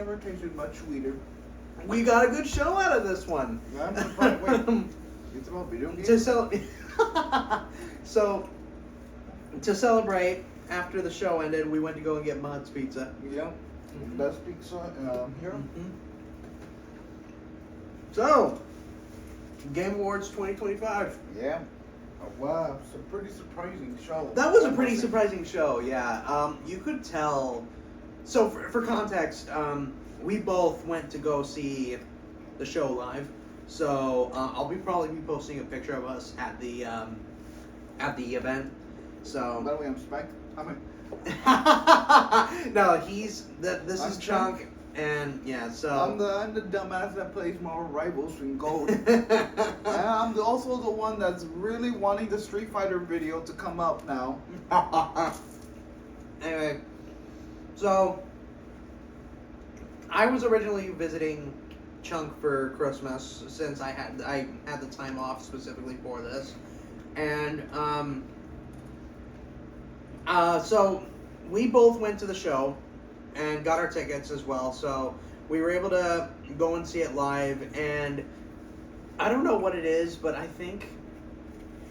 never tasted much sweeter. We got a good show out of this one. I'm surprised. Wait, it's about video games? So, to celebrate, after the show ended, we went to go and get Mod's Pizza. Yeah. Best pizza here. Mm-hmm. So, Game Awards 2025. Yeah. Oh, wow, it's a pretty surprising show. That was a pretty surprising show, yeah. You could tell. So, for context, we both went to go see the show live. So, I'll probably be posting a picture of us at the event. So. By the way, I'm Spike. No, this is Chunk. And yeah, so I'm the dumbass that plays Marvel Rivals in Gold. And I'm also the one that's really wanting the Street Fighter video to come up now. Anyway, so I was originally visiting Chunk for Christmas since I had the time off specifically for this, and so we both went to the show and got our tickets as well, so we were able to go and see it live. And I don't know what it is, but I think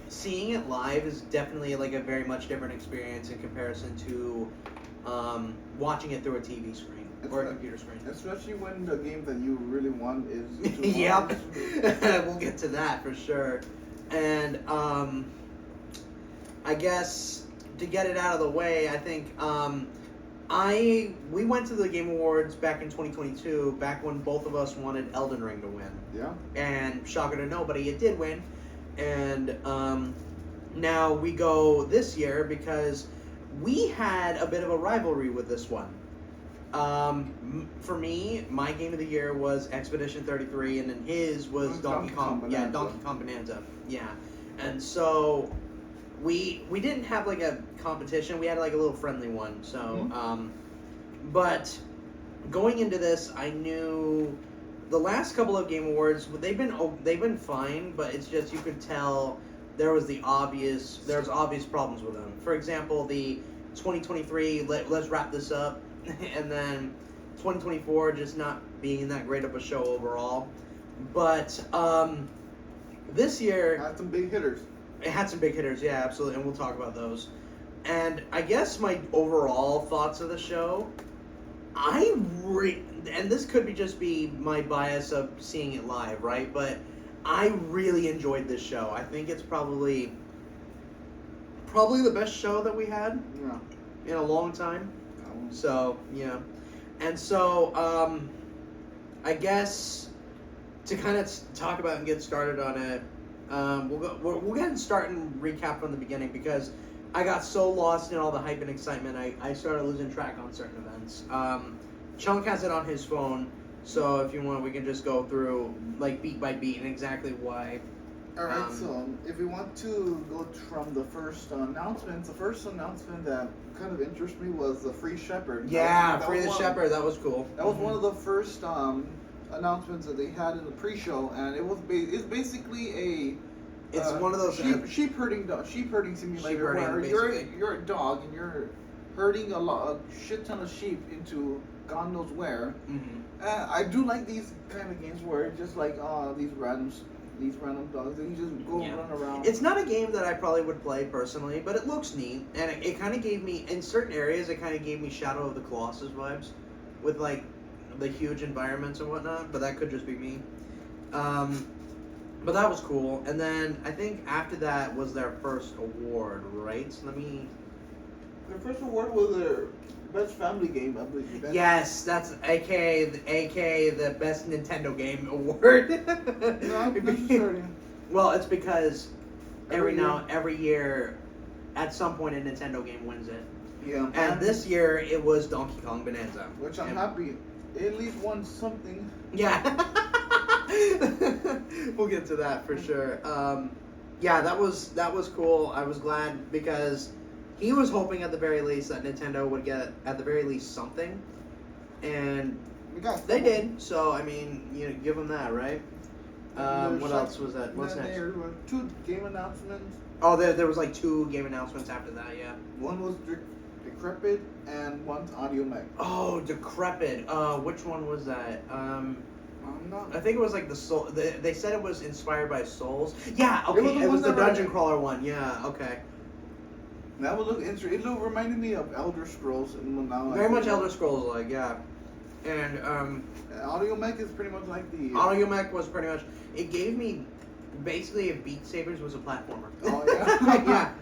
seeing it live is definitely like a very much different experience in comparison to watching it through a TV screen or a computer screen. Especially when the game that you really want is Yep. We'll get to that for sure. And I guess to get it out of the way, I think we went to the Game Awards back in 2022, back when both of us wanted Elden Ring to win. Yeah. And shocker to nobody, it did win. And now we go this year because we had a bit of a rivalry with this one. For me, my game of the year was Expedition 33, and then his was Donkey Kong. Yeah, Donkey Kong Bonanza. Yeah. And so we didn't have like a competition. We had like a little friendly one. So, but going into this, I knew the last couple of Game Awards they've been fine, but it's just you could tell there's obvious problems with them. For example, the 2023 let's wrap this up, and then 2024 just not being that great of a show overall. But this year had some big hitters. It had some big hitters, yeah, absolutely, and we'll talk about those. And I guess my overall thoughts of the show, and this could just be my bias of seeing it live, right? But I really enjoyed this show. I think it's probably the best show that we had in a long time. So, yeah. And so, I guess to kind of talk about and get started on it, we'll go ahead and start and recap from the beginning because I got so lost in all the hype and excitement, I started losing track on certain events. Chunk has it on his phone, so if you want, we can just go through like beat by beat and exactly why. Alright, so if we want to go from the first announcement, the first announcement that kind of interested me was the Free Shepherd. Yeah, Free the Shepherd, that was cool. That was one of the first announcements that they had in the pre-show, and it's basically one of those sheep herding simulator where you're a dog and you're herding a shit ton of sheep into God knows where. I do like these kind of games where it's just like these random dogs and you just go run around. It's not a game that I probably would play personally, but it looks neat, and it kind of gave me, in certain areas, it kind of gave me Shadow of the Colossus vibes with like the huge environments and whatnot, but that could just be me. But that was cool. And then I think after that was their first award, right? Their first award was their best family game, I believe. Yes, that's aka the best Nintendo game award. No, well, it's because every year, at some point a Nintendo game wins it. Yeah. And this year it was Donkey Kong Bonanza, which I'm happy. It at least won something. Yeah. We'll get to that for sure. Yeah, that was cool. I was glad because he was hoping at the very least that Nintendo would get at the very least something, and they did. So I mean, give them that, right? What else was that? What's next? There were 2 game announcements. Oh, there was like 2 game announcements after that. Yeah. One was the Decrepit, and one's Audio Mech. Oh, Decrepit. Which one was that? I'm not. I think it was like the Soul. They said it was inspired by Souls. Yeah, okay. It It was the dungeon right. crawler one. Yeah, okay. That would look interesting. It reminded me of Elder Scrolls. And now Very much Elder Scrolls like, yeah. And Audio Mech is pretty much like the Audio Mech was pretty much. It gave me basically if Beat Sabers was a platformer. Oh yeah. Yeah.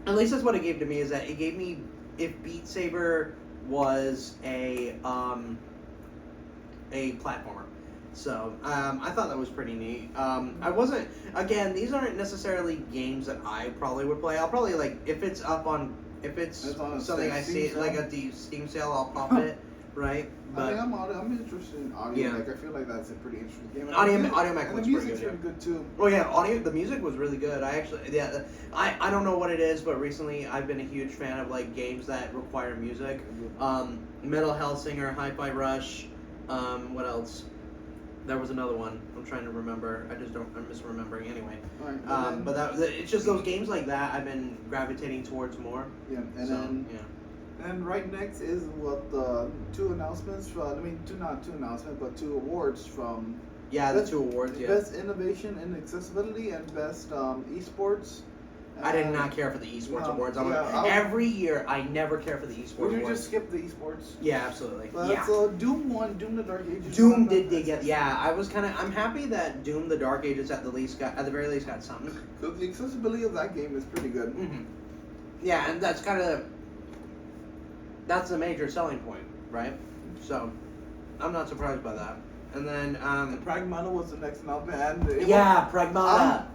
At least that's what it gave to me. Is that it gave me if Beat Saber was a platformer. So I thought that was pretty neat. I wasn't. Again, these aren't necessarily games that I probably would play. I'll probably like if it's something I see like a Steam sale, I'll pop it. Right. But I'm interested in Audio Mech. I feel like that's a pretty interesting game. Audio Mech was the music's pretty really good too. Oh yeah, the music was really good. I don't know what it is, but recently I've been a huge fan of like games that require music. Metal Hellsinger, Hi-Fi Rush. What else? There was another one. I'm trying to remember. I'm misremembering anyway. Right, but it's just those games like that I've been gravitating towards more. Yeah, and right next is what the two announcements from. Not two announcements, but two awards from. Yeah, the two awards. Yeah. Best innovation in accessibility and best esports. I did not care for the esports awards. Every year, I never care for the esports awards. Would you just skip the esports? Yeah, absolutely. But so Doom won. Doom the Dark Ages. Doom did get. Yeah, I'm happy that Doom the Dark Ages at the very least got something. Because the accessibility of that game is pretty good. Mm-hmm. Yeah, and that's the major selling point, right? So, I'm not surprised by that. And then Pragmata was the next announcement. Pragmata.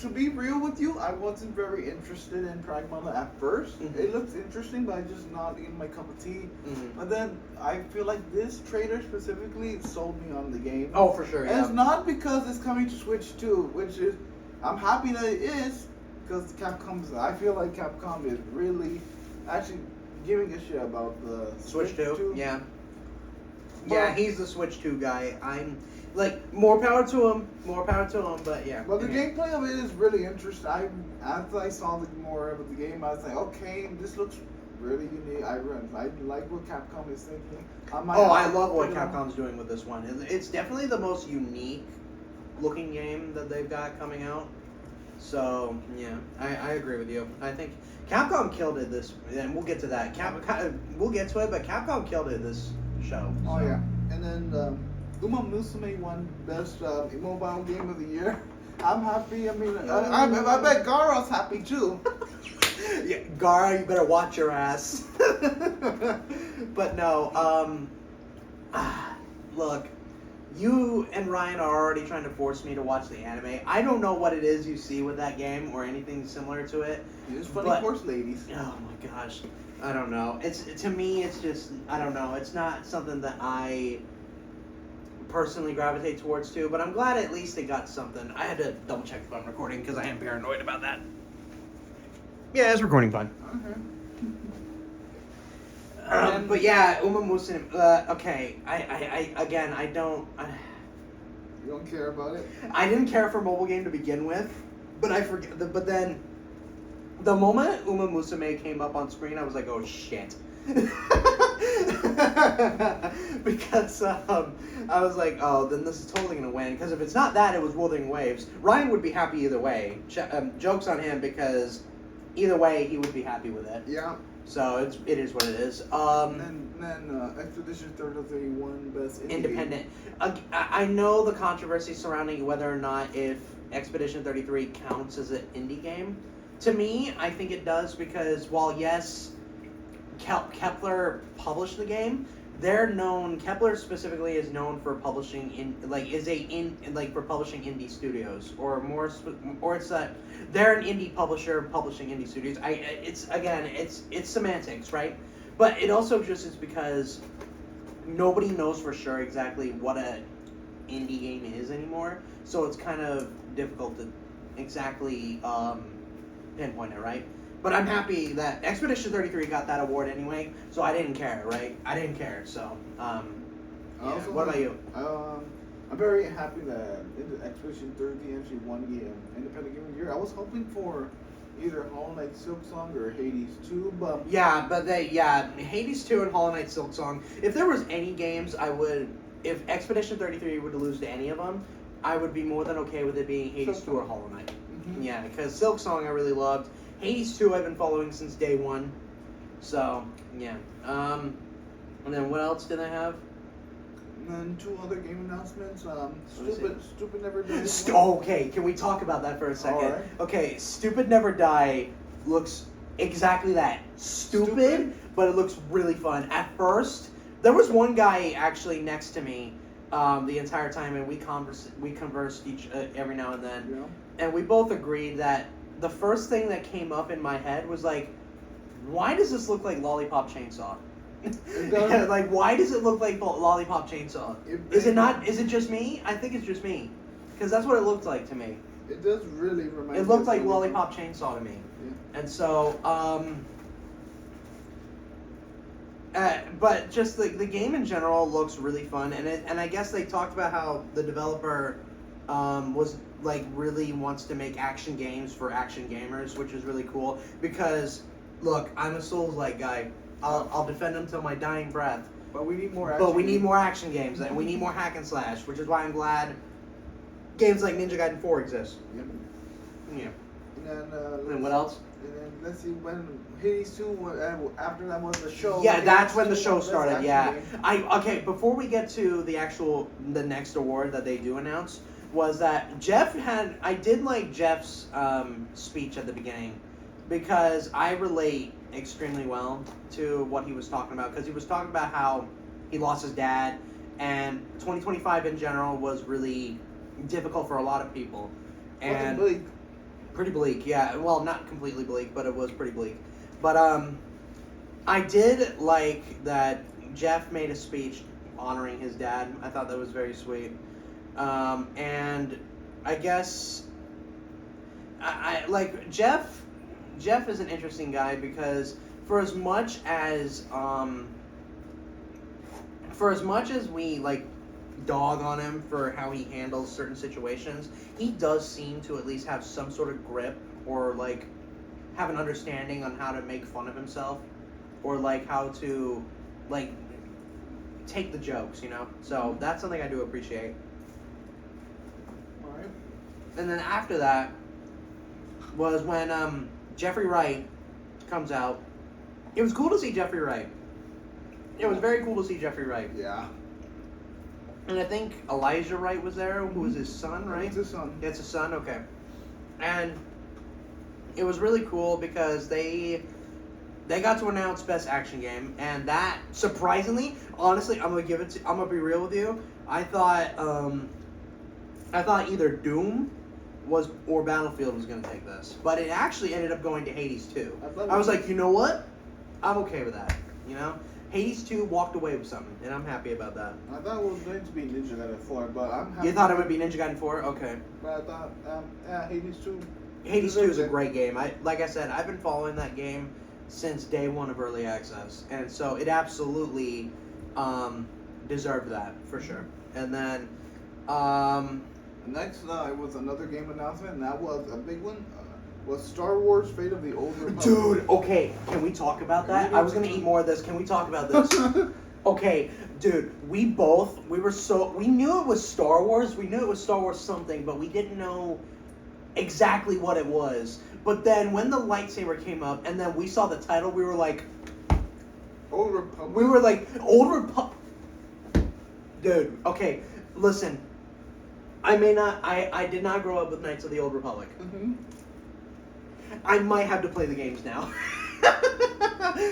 To be real with you, I wasn't very interested in Pragmata at first. Mm-hmm. It looks interesting, but it's just not in my cup of tea. Mm-hmm. But then I feel like this trailer specifically sold me on the game. Oh, for sure. And it's not because it's coming to Switch 2, which is I'm happy that it is because I feel like Capcom is really actually giving a shit about the Switch 2. Yeah. But, yeah, he's the Switch 2 guy. I'm like more power to him, but yeah. But the gameplay of it is really interesting. After I saw more of the game, I was like, okay, this looks really unique. I like what Capcom is thinking. I love what Capcom's doing with this one. It's definitely the most unique looking game that they've got coming out. So yeah, I agree with you. I think Capcom killed it this, and we'll get to that. We'll get to it, but Capcom killed it this show. Oh yeah, and then Uma Musume won best mobile game of the year. I'm happy. I mean, I bet Gara's happy too. Yeah, Gara, you better watch your ass. But no, look, you and Ryan are already trying to force me to watch the anime. I don't know what it is you see with that game or anything similar to it. It's funny horse ladies. Oh my gosh. I don't know. To me, it's just, I don't know. It's not something that I personally gravitate towards too, but I'm glad at least it got something. I had to double check if I'm recording because I am paranoid about that. Yeah, it's recording fine. Okay. But yeah, Uma Musume. Okay, I don't. You don't care about it? I didn't care for mobile game to begin with, but I forget. But then, the moment Uma Musume came up on screen, I was like, oh shit. Because I was like, oh, then this is totally gonna win. Because if it's not that, it was Wuthering Waves. Ryan would be happy either way. Jokes on him because either way he would be happy with it. Yeah. So it is what it is. And then Expedition 33 won best independent. I know the controversy surrounding whether or not if Expedition 33 counts as an indie game. To me, I think it does because while yes, Kepler published the game, they're known. Kepler specifically is known for publishing for publishing indie studios or it's that they're an indie publisher publishing indie studios. It's semantics, right? But it also just is because nobody knows for sure exactly what a indie game is anymore, so it's kind of difficult to exactly pinpoint it, right? But I'm happy that Expedition 33 got that award anyway, so I didn't care, right? I didn't care, so, yeah. What about you? I'm very happy that Expedition 33 actually won the Independent Game of the Year. I was hoping for either Hollow Knight Silksong or Hades 2, but Hades 2 and Hollow Knight Silksong. If there was any games, if Expedition 33 were to lose to any of them, I would be more than okay with it being Hades 2 or Hollow Knight. Mm-hmm. Yeah, because Silksong I really loved. Hades 2 I've been following since day one. So, yeah. And then what else did I have? And then 2 other game announcements. Stupid Never Die. Okay, can we talk about that for a second? All right. Okay, Stupid Never Die looks exactly that. Stupid, but it looks really fun. At first, there was one guy actually next to me the entire time, and we conversed every now and then. Yeah. And we both agreed that the first thing that came up in my head was like, why does this look like Lollipop Chainsaw? Like, why does it look like Lollipop Chainsaw? Is it just me? I think it's just me, because that's what it looked like to me. It does really remind me. It looked like Lollipop Chainsaw to me. Yeah. And so, but just the game in general looks really fun, and I guess they talked about how the developer was like really wants to make action games for action gamers, which is really cool. Because look, I'm a Souls-like guy. I'll defend them till my dying breath. But we need more. Need more action games, and we need more hack and slash, which is why I'm glad games like Ninja Gaiden 4 exist. Yep. Yeah. And then what else? And then let's see, when Hades 2, after that was the show. Yeah, that's when the show started. Yeah. Okay. Before we get to the next award that they do announce, was that I did like Jeff's speech at the beginning, because I relate extremely well to what he was talking about, because he was talking about how he lost his dad, and 2025 in general was really difficult for a lot of people. And pretty bleak, yeah. Well, not completely bleak, but it was pretty bleak. But I did like that Jeff made a speech honoring his dad. I thought that was very sweet. And I guess I like Jeff. Jeff is an interesting guy, because for as much as we like dog on him for how he handles certain situations, he does seem to at least have some sort of grip, or like have an understanding on how to make fun of himself, or like how to like take the jokes, you know? So that's something I do appreciate. Alright. And then after that was when Jeffrey Wright comes out. It was cool to see Jeffrey Wright. It was very cool to see Jeffrey Wright. Yeah. And I think Elijah Wright was there, who was his son, right? It's his son. It's his son, okay. And it was really cool because they got to announce Best Action Game, and that, surprisingly, honestly, I'm gonna be real with you. I thought either Doom or Battlefield was gonna take this, but it actually ended up going to Hades 2. I was like, you know what? I'm okay with that. You know, Hades 2 walked away with something, and I'm happy about that. I thought it was going to be Ninja Gaiden 4, but I'm happy. You thought it would be Ninja Gaiden 4? Okay. But I thought, Hades 2. Hades 2 is a great game. Like I said, I've been following that game since day one of early access, and so it absolutely deserved that for sure. And then next was another game announcement, and that was a big one. Was Star Wars: Fate of the Old Republic. Dude, okay, can we talk about that? I was gonna eat more of this. Can we talk about this? Okay, dude, we knew it was Star Wars. We knew it was Star Wars something, but we didn't know exactly what it was. But then when the lightsaber came up, and then we saw the title, we were like, Old Republic. We were like, Old Republic. Dude, okay, listen. I did not grow up with Knights of the Old Republic. Mm-hmm. I might have to play the games now.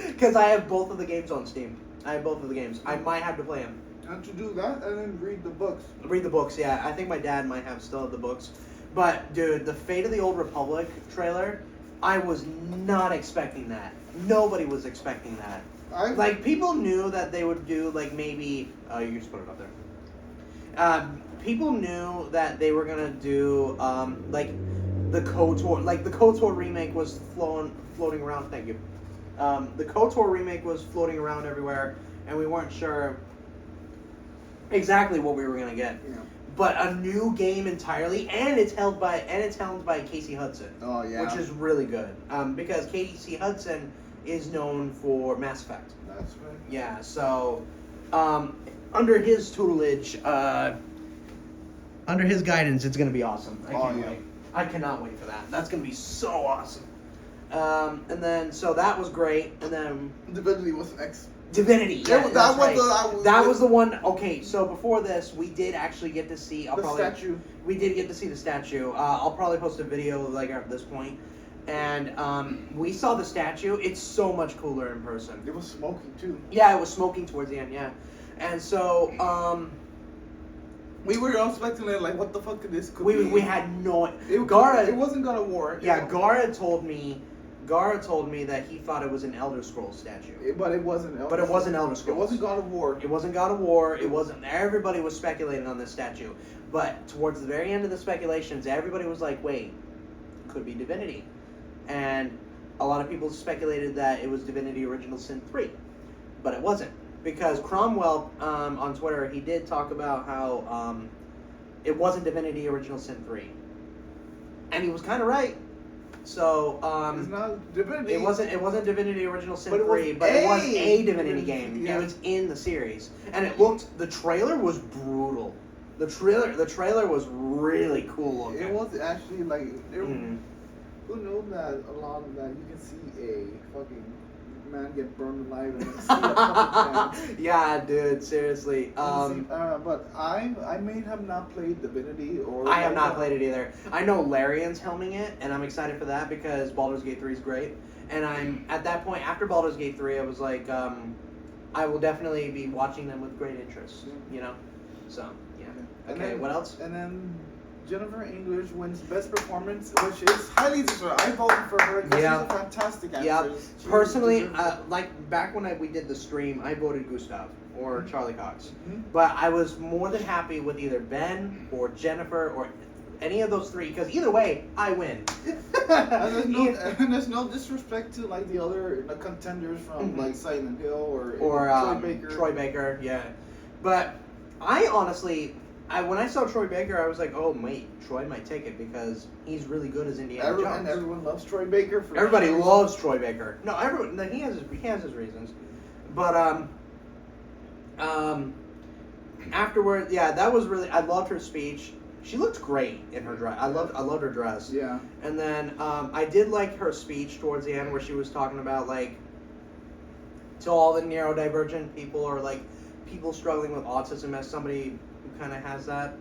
Because I have both of the games on Steam. I might have to play them. And to do that, and then read the books. Read the books, yeah. I think my dad might still have the books. But, dude, the Fate of the Old Republic trailer, I was not expecting that. Nobody was expecting that. Like, people knew that they would do, like, maybe... you can just put it up there. People knew that they were going to do, like... The KOTOR remake was floating around. Thank you. The KOTOR remake was floating around everywhere, and we weren't sure exactly what we were gonna get. Yeah. but a new game entirely, and it's helmed by Casey Hudson. Oh yeah, which is really good. Because Casey Hudson is known for Mass Effect. That's right. Yeah, so under his tutelage, under his guidance, it's gonna be awesome. I can't wait. I cannot wait for that. That's gonna be so awesome. And then so that was great, and then Divinity was next. Divinity. Yeah, that was the one. Okay, so before this, we did actually get to see statue. We did get to see the statue. I'll probably post a video like at this point, and we saw the statue. It's so much cooler in person. It was smoking too. Yeah, it was smoking towards the end. Yeah, and so we were all speculating like, what the fuck could this could be? We had no. It wasn't God of War. Yeah, Gara told me that he thought it was an Elder Scrolls statue. But it wasn't. But it wasn't Elder Scrolls. It wasn't God of War. It wasn't God of War. It wasn't. Everybody was speculating on this statue, but towards the very end of the speculations, everybody was like, "Wait, could be Divinity," and a lot of people speculated that it was Divinity Original Sin 3, but it wasn't, because Cromwell on Twitter, he did talk about how it wasn't Divinity Original Sin 3, and he was kind of right. So it's not Divinity. It wasn't Divinity Original Sin 3, but it was a Divinity game. Yeah. It was in the series, and it looked. The trailer was brutal. The trailer was really cool looking. It was actually like who knew that a lot of that you can see a fucking man get burned alive and then see a couple times. Yeah, dude, seriously. But I may have not played Divinity or. I have not played it either. I know Larian's helming it, and I'm excited for that because Baldur's Gate 3 is great. And I'm at that point after Baldur's Gate 3, I was like, I will definitely be watching them with great interest. You know, so yeah. Okay, what else? And then Jennifer English wins Best Performance, which is highly deserved. I voted for her because she's a fantastic actress. Yeah. Personally, like back when we did the stream, I voted Gustav or Charlie Cox. But I was more than happy with either Ben or Jennifer or any of those three, because either way, I win. and there's no disrespect to like the other contenders from like Silent Hill or Troy Baker. Yeah. But I honestly... when I saw Troy Baker, I was like, "Oh, wait, Troy might take it because he's really good as Indiana Jones." And everyone loves Troy Baker. Everybody loves Troy Baker. No, everyone. He has his reasons, but afterward, yeah, that was really. I loved her speech. She looked great in her dress. I loved her dress. Yeah. And then I did like her speech towards the end where she was talking about like to all the neurodivergent people or like people struggling with autism as somebody kind of has that,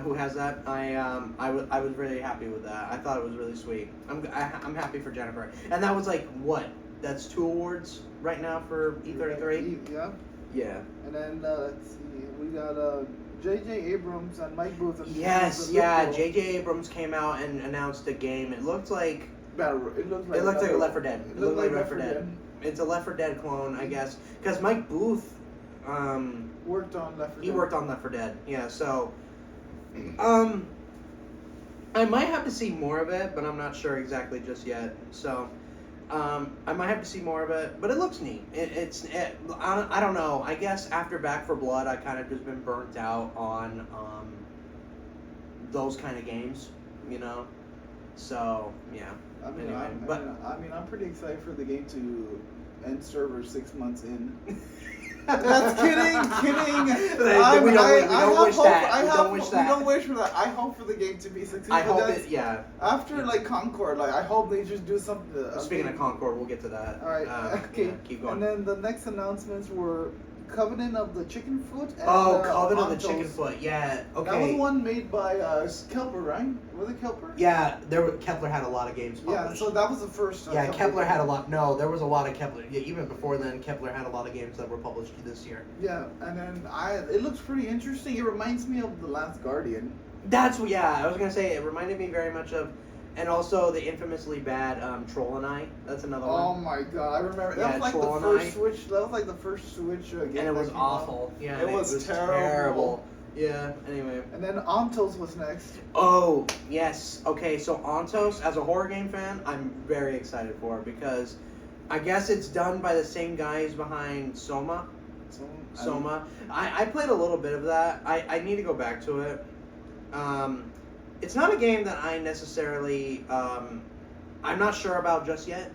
who has that. I was really happy with that. I thought it was really sweet. I'm happy for Jennifer. And that was like what? That's 2 awards right now for E33. Yeah. Yeah. And then let's see, we got J.J. Abrams and Mike Booth. Yes, yeah. J.J. Abrams came out and announced a game. It looked like it looked like Left 4 Dead. It looked like Left 4 Dead. It's a Left 4 Dead clone, I guess, because Mike Booth. Worked on Left 4 Dead. He worked on Left 4 Dead, yeah, so... I might have to see more of it, but I'm not sure exactly just yet, so... I might have to see more of it, but it looks neat. I don't know, I guess after Back 4 Blood, I kind of just been burnt out on, those kind of games, you know? So, yeah. I'm pretty excited for the game to end server 6 months in. That's kidding. We don't wish for that. I hope for the game to be successful. I hope it, yeah. After like Concord, like I hope they just do something. Speaking of Concord, we'll get to that. All right. Okay. Yeah, keep going. And then the next announcements were Covenant of the Chicken Foot. And, Covenant of the Chicken Foot. Yeah. Okay. That was one made by Kepler, right? Was it Kepler? Yeah. Kepler had a lot of games published. Yeah. So that was the first. Kepler had a lot. No, there was a lot of Kepler. Yeah, even before then, Kepler had a lot of games that were published this year. Yeah, and then it looks pretty interesting. It reminds me of The Last Guardian. I was gonna say it reminded me very much of. And also the infamously bad Troll and I. That's another one. Oh my god, I remember. That was like the first Switch. That was like the first Switch game. And it was awful. Yeah, it was terrible. Yeah. Anyway. And then Ontos was next. Oh yes. Okay, so Ontos, as a horror game fan, I'm very excited for because I guess it's done by the same guys behind Soma. Soma. I played a little bit of that. I need to go back to it. It's not a game that I necessarily I'm not sure about just yet,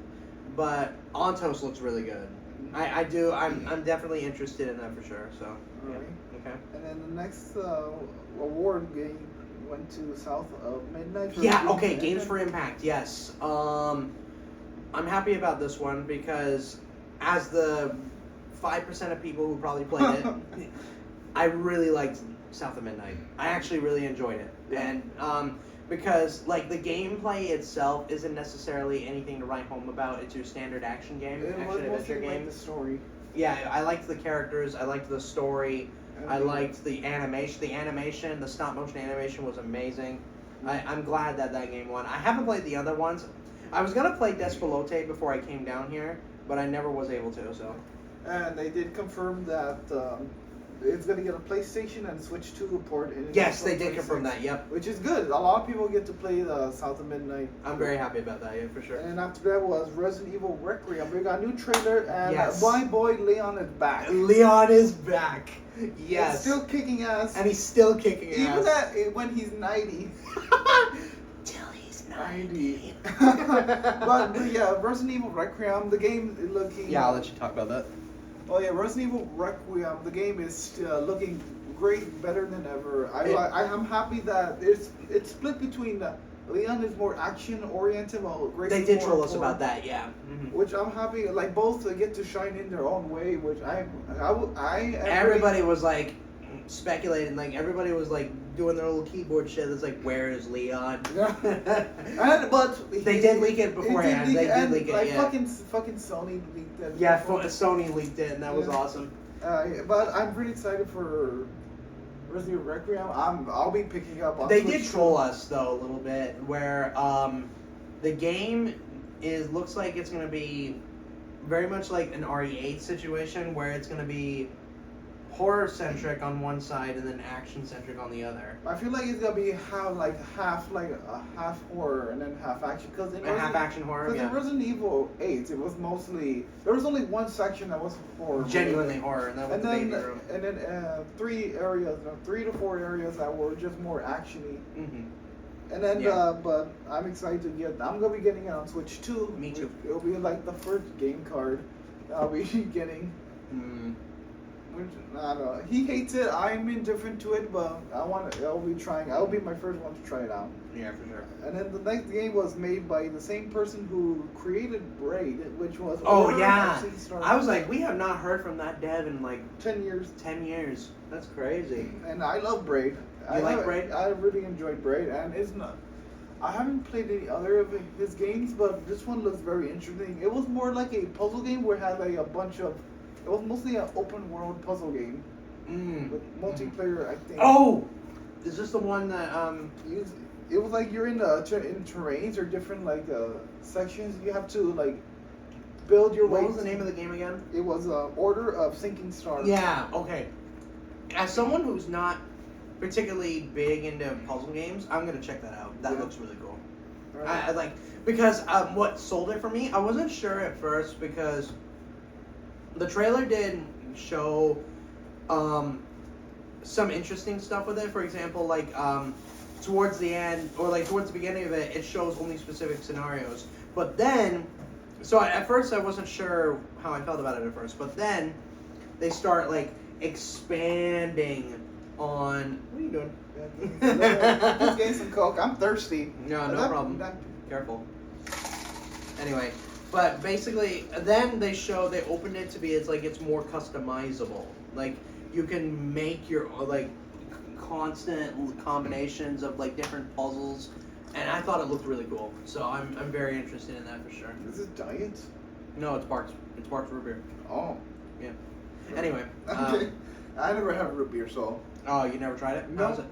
but Ontos looks really good. I'm definitely interested in that for sure. So right. Okay. And then the next award game went to South of Midnight. Yeah. Okay. Games for Impact. Yes. I'm happy about this one because as the 5% of people who probably played it, I really liked South of Midnight. I actually really enjoyed it, and because like the gameplay itself isn't necessarily anything to write home about. It's your standard action game, action adventure game. Like the story. Yeah, I liked the characters. I liked the story. I liked the animation. The stop motion animation was amazing. I'm glad that game won. I haven't played the other ones. I was gonna play Despelote before I came down here, but I never was able to. So. And they did confirm that it's going to get a PlayStation and Switch 2 port. Yes, they did confirm that, yep. Which is good. A lot of people get to play the South of Midnight. I'm very happy about that, yeah, for sure. And after that was Resident Evil Requiem. We got a new trailer, and yes. my boy Leon is back. Leon is back. Yes. He's still kicking ass. And he's still kicking ass. Even when he's 90. Till he's 90. But yeah, Resident Evil Requiem, the game is looking... Yeah, I'll let you talk about that. Oh yeah, Resident Evil Requiem, the game is looking great, better than ever. I'm happy that it's split between Leon is more action oriented, while Grace they is did more troll us about that, yeah. Mm-hmm. Which I'm happy, like both get to shine in their own way. Which everybody was like speculating, like everybody was like doing their little keyboard shit. It's like, where is Leon? But they did leak it beforehand. They did leak it. Like yeah. fucking Sony leaked it. Yeah, Sony leaked it, and that was awesome. But I'm pretty excited for Resident Evil Requiem. I'll be picking up on They did troll us though a little bit, where the game looks like it's gonna be very much like an RE8 situation, where it's gonna be horror centric on one side and then action centric on the other. I feel like it's gonna be half horror and then half action. Half action horror. Because in Resident Evil 8, it was mostly there was only one section that was horror. Genuinely horror, and that was the baby room. And then 3 to 4 areas that were just more actiony. Mm-hmm. And then, but I'm excited to get. I'm gonna be getting it on Switch 2. Me too. It'll be like the first game card I'll be getting. Mm. I don't know. He hates it. I'm indifferent to it, but I'll be trying. I'll be my first one to try it out. Yeah, for sure. And then the next game was made by the same person who created Braid, which was. Oh yeah. I was like, we have not heard from that dev in like 10 years. 10 years. That's crazy. And I love Braid. You like Braid? I really enjoyed Braid, and it's not. I haven't played any other of his games, but this one looks very interesting. It was more like a puzzle game where it had like a bunch of. It was mostly an open world puzzle game with multiplayer. I think. Oh, is this the one that It was like you're in terrains or different like sections. You have to like build your way. What was the name of the game again? It was Order of Sinking Stars. Yeah. Okay. As someone who's not particularly big into puzzle games, I'm gonna check that out. That looks really cool. Right. I like because what sold it for me, I wasn't sure at first because the trailer did show some interesting stuff with it. For example, like towards the end or like towards the beginning of it, it shows only specific scenarios. But then, so at first I wasn't sure how I felt about it at first. But then they start like expanding on. What are you doing? Just getting some Coke. I'm thirsty. No problem. Careful. Anyway, but basically, then they opened it to be it's more customizable. Like you can make your like constant combinations of like different puzzles, and I thought it looked really cool. So I'm very interested in that for sure. Is it Diet? No, it's Barks. It's Barks root beer. Oh. Yeah. Anyway. Okay. I never have root beer, so. Oh, you never tried it? No. How's it?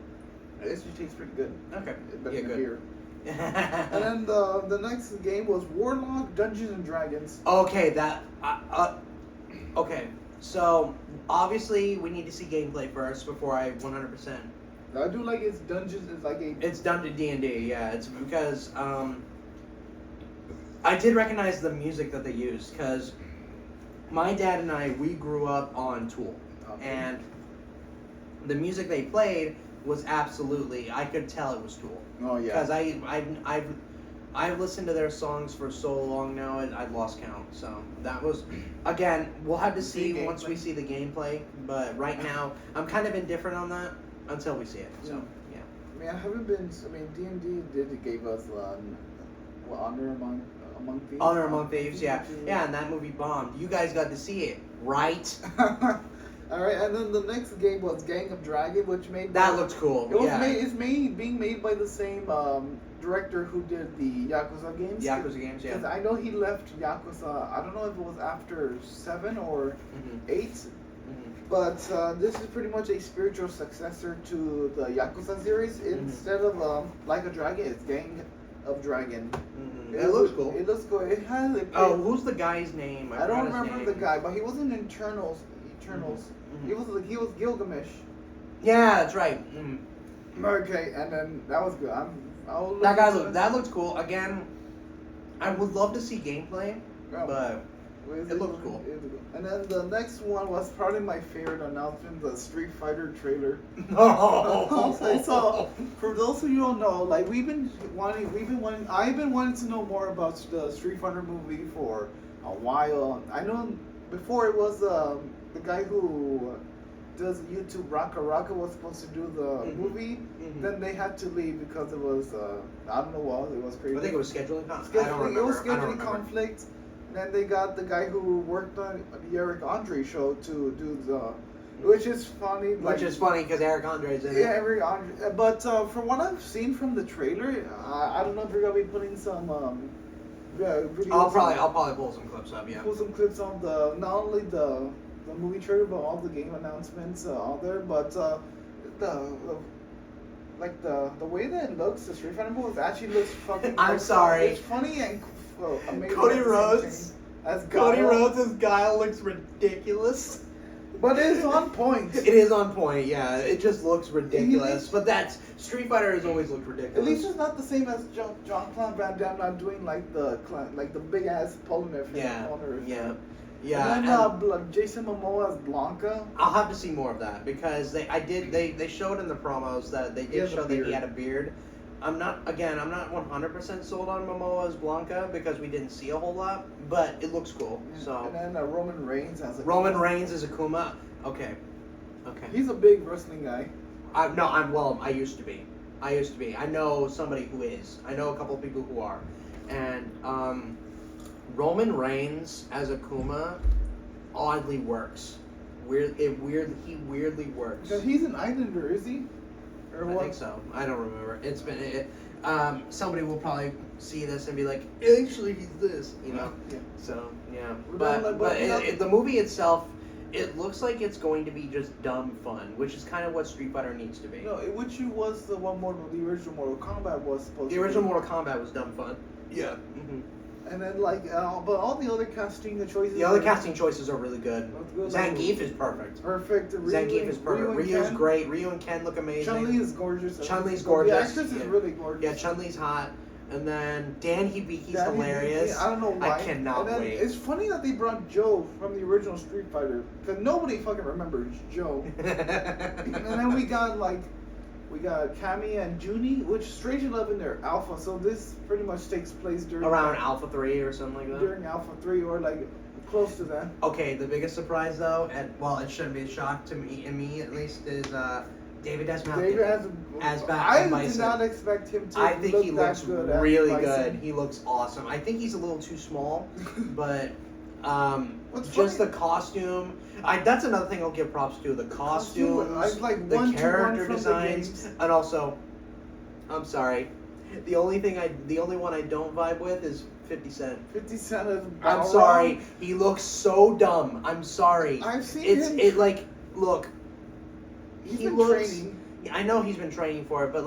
It actually tastes pretty good. Okay. Better than good. beer. And then the next game was Warlock Dungeons and Dragons. Okay, okay. So obviously we need to see gameplay first before I 100%. I do like its dungeons. It's like a. It's done to D&D. Yeah, it's because I did recognize the music that they used because My dad and I, we grew up on Tool, and the music they played was absolutely, I could tell it was Tool. Oh yeah. Because I've listened to their songs for so long now, and I've lost count. So that was, again, we'll have to see once we see the gameplay. But right now, I'm kind of indifferent on that until we see it. So yeah. I mean, I haven't been. I mean, D&D gave us Honor Among Thieves. Honor Among Thieves, yeah, and that movie bombed. You guys got to see it, right? All right, and then the next game was Gang of Dragon, which made that looks cool. It was being made by the same director who did the Yakuza games. Yakuza games, yeah. Because I know he left Yakuza. I don't know if it was after 7 or 8. But this is pretty much a spiritual successor to the Yakuza series. Instead of Like a Dragon, it's Gang of Dragon. It looks cool. It looks cool. It has. Who's the guy's name? I don't remember the guy, but he was in Eternals. He was Gilgamesh. Yeah, that's right. Okay, and then that was good. That looks cool. Again, I would love to see gameplay, but it looks cool. And then the next one was probably my favorite announcement, the Street Fighter trailer. So, for those of you who don't know, like I've been wanting to know more about the Street Fighter movie for a while. I know before it was the guy who does YouTube Raka was supposed to do the movie. Then they had to leave because it was I don't know what, it was crazy. I think it was scheduling conflict. It was scheduling conflict. And then they got the guy who worked on the Eric Andre show to do which is funny. Which is funny because Eric Andre's in it. Yeah, Eric Andre. But from what I've seen from the trailer, I don't know if you're gonna be putting some videos. I'll probably pull some clips up. Yeah. Pull some clips on not only the movie trailer, but all the game announcements out there. But the way that it looks, the Street Fighter movie actually looks fucking. I'm sorry. It's funny and amazing. Cody Rhodes as Guile looks ridiculous. But it is on point. It is on point, yeah. It just looks ridiculous. But that's Street Fighter has always looked ridiculous. At least it's not the same as Jean-Claude Van Damme not doing like the big ass Polnareff. Yeah. And then Jason Momoa as Blanca. I'll have to see more of that because they showed in the promos that they did show that he had a beard. I'm not 100% sold on Momoa as Blanca because we didn't see a whole lot, but it looks cool. So. And then Roman Reigns as Akuma. Okay. He's a big wrestling guy. I used to be. I know somebody who is. I know a couple of people who are, and Roman Reigns as Akuma oddly works. He weirdly works. Because he's an Islander, is he? I think so. I don't remember. It's been. Somebody will probably see this and be like, actually, he's this, you know. Yeah. So yeah, but the movie itself, it looks like it's going to be just dumb fun, which is kind of what Street Fighter needs to be. No, which was the original Mortal Kombat was supposed to be. The original Mortal Kombat was dumb fun. Yeah. And then but all the other casting choices. The other casting choices are really good. Zangief is perfect. Zangief is perfect. Ryu's great. Ryu and Ken look amazing. Chun-Li is gorgeous. The actress is really gorgeous. Yeah, Chun-Li's hot. And then Dan Hibiki's hilarious. I don't know why. I cannot wait. It's funny that they brought Joe from the original Street Fighter because nobody fucking remembers Joe. And then we got Cawie and Junie, which strangely enough in their Alpha, so this pretty much takes place around Alpha 3 or something like that. During Alpha 3 or like close to that. Okay, the biggest surprise though, and it shouldn't be a shock to me at least, is David Desmalkin as Batman. I did not expect him to. I think he looks really good. He looks awesome. I think he's a little too small, but just the costume. That's another thing I'll give props to. The costumes, the character designs, and also, I'm sorry, the only one I don't vibe with is 50 Cent. 50 Cent is. I'm sorry. He looks so dumb. I'm sorry. I've seen him. Look. He looks. Training. I know he's been training for it, but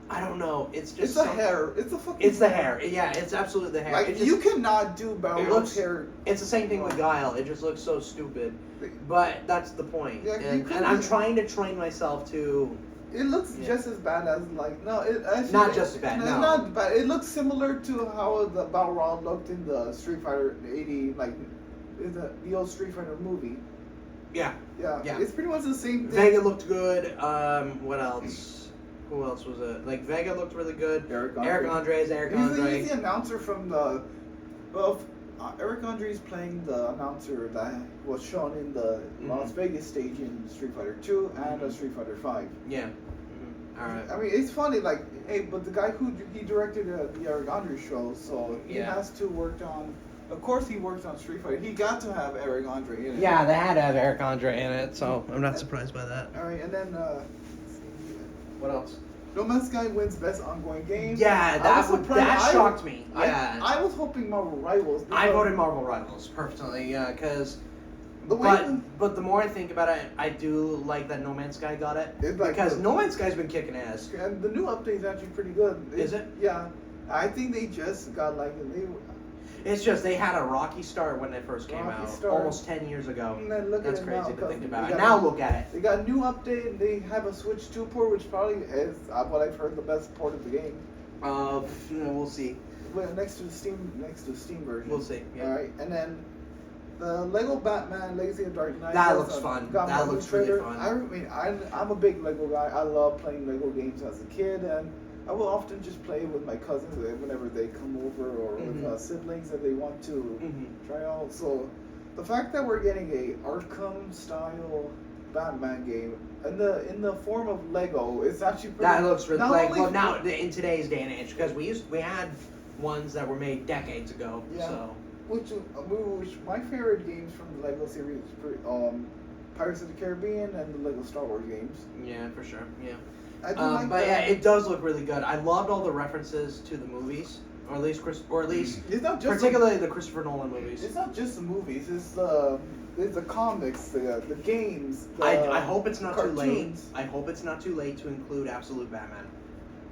I don't know. It's just. It's the hair. It's the fucking. It's the hair. Yeah, it's absolutely the hair. You cannot do Balrog's hair. It's the same thing with Guile. It just looks so stupid. But that's the point. Yeah, and I'm trying to train myself to. It looks just as bad as not just as bad. No, it's not bad. It looks similar to how the Balrog looked in the Street Fighter 80 is the old Street Fighter movie. Yeah. Yeah. It's pretty much the same thing. Vega looked good. What else? Who else was it? Like Vega looked really good. Eric Andre. He's the announcer from the. Well, Eric Andre is playing the announcer that was shown in the Las Vegas stage in Street Fighter 2 and Street Fighter 5. Yeah. All right. I mean, it's funny, like, hey, but the guy who he directed the Eric Andre show, so he has to work on. Of course, he worked on Street Fighter. He got to have Eric Andre in it. Yeah, they had to have Eric Andre in it, so I'm not surprised by that. All right, and then what else? No Man's Sky wins Best Ongoing Game. Yeah, that shocked me. Yeah, I was hoping Marvel Rivals. I voted Marvel Rivals personally, because. But the more I think about it, I do like that No Man's Sky got it. Because No Man's Sky's been kicking ass. And the new update is actually pretty good. Is it? Yeah. I think they just got it's just they had a rocky start when they first came out. Almost 10 years ago. And then That's crazy to think about. And now look at it. They got a new update and they have a Switch 2 port, which probably is what I've heard the best port of the game. We'll see. Next to the Steam version. We'll see. Yeah. All right, and then the Lego Batman Legacy of Dark Knight. That looks fun. That looks really fun. I mean, I'm a big Lego guy. I love playing Lego games as a kid, and I will often just play with my cousins whenever they come over, or with siblings that they want to try out. So, the fact that we're getting a Arkham style Batman game in the form of Lego, it's actually pretty. That looks really now in today's day and age, because we had ones that were made decades ago. Yeah. So. Which my favorite games from the Lego series, Pirates of the Caribbean and the Lego Star Wars games. Yeah, for sure. Yeah. I do like that. Yeah, it does look really good. I loved all the references to the movies, or at least it's not just particularly the Christopher Nolan movies. It's not just the movies. It's the comics, the games. I hope it's not cartoons. too late. I hope it's not too late to include Absolute Batman.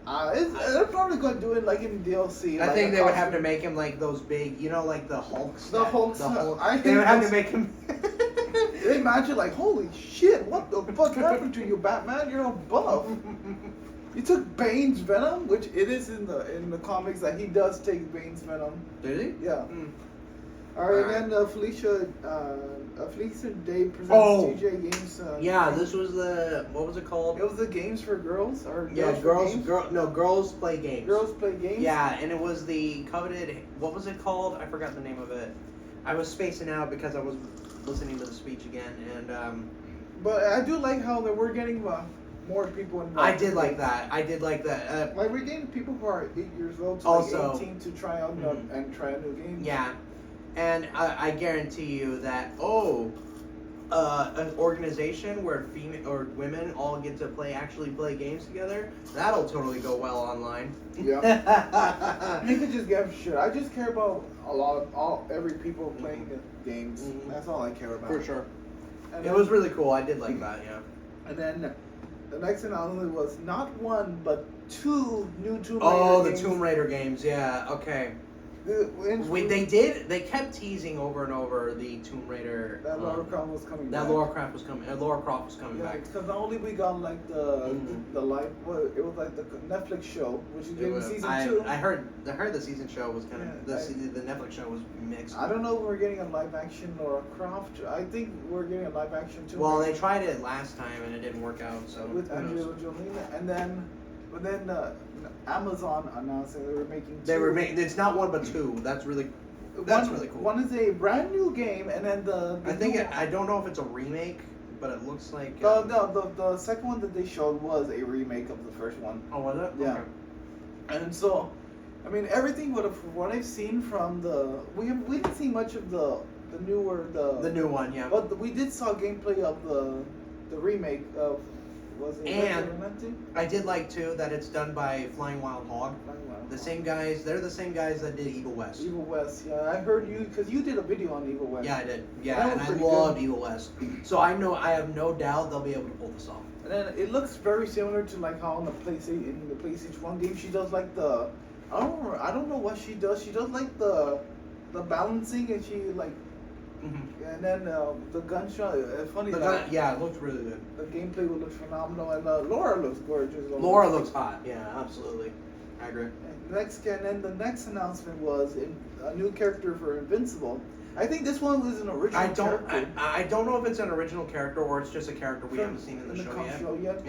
They're probably going to do it like in DLC. I think they would have to make him like those big, like the Hulks. The Hulks. They would have to make him. They imagine like, holy shit, what the fuck happened to you, Batman? You're a buff. You took Bane's venom, which it is in the comics that he does take Bane's venom. Did he? Yeah. All right, and then Felicia Day presents TJ Games. This was what was it called? It was the Games for Girls, or Girls Play Games. Girls Play Games. Yeah, and it was the coveted. What was it called? I forgot the name of it. I was spacing out because I was listening to the speech again, and. But I do like how that we're getting more people involved. I did like that. Like we're getting people who are 8 years old to also, 18 to try out and try a new game. Yeah. And I guarantee you that an organization where female or women all get to actually play games together, that'll totally go well online. Yeah. You could just give shit. I just care about every people playing the games. That's all I care about. For sure. And it was really cool. I did like that. Yeah. And then the next announcement was not one but two new Tomb Raider games. Oh, the Tomb Raider games. Yeah. Okay. They kept teasing over and over the Tomb Raider. That Lara Croft was coming back. Lara Croft was coming back. Because not only we got like the live, it was like the Netflix show, which is getting season 2. I heard the season show was kind of the Netflix show was mixed. I don't know if we're getting a live action Lara Croft. I think we're getting a live action too. Well, they tried it last time and it didn't work out. So with Angelina Jolie, and then Amazon announced that they were making 2. They were making. It's not one but 2. That's really cool. One is a brand new game, and then I don't know if it's a remake, but it looks like. The second one that they showed was a remake of the first one. Oh, was it? Yeah. Okay. And so, I mean, everything what I've seen from we didn't see much of the new one, yeah. But we did saw gameplay of the remake of. And I did like too that it's done by Flying Wild Hog. The same guys. They're the same guys that did Evil West. Evil West, yeah. I heard you because you did a video on Evil West. Yeah, I did. Yeah, and I loved Evil West. So I have no doubt they'll be able to pull this off. And then it looks very similar to like how in the PlayStation 1 game she does like the I don't know what she does. She does like the balancing and she like. And then the gunshot, funny. It looks really good. The gameplay will look phenomenal, and Laura looks gorgeous. Laura looks hot. Yeah, absolutely. I agree. And then the next announcement was a new character for Invincible. I think this one was an original character. I don't know if it's an original character or it's just a character we haven't seen in the show yet.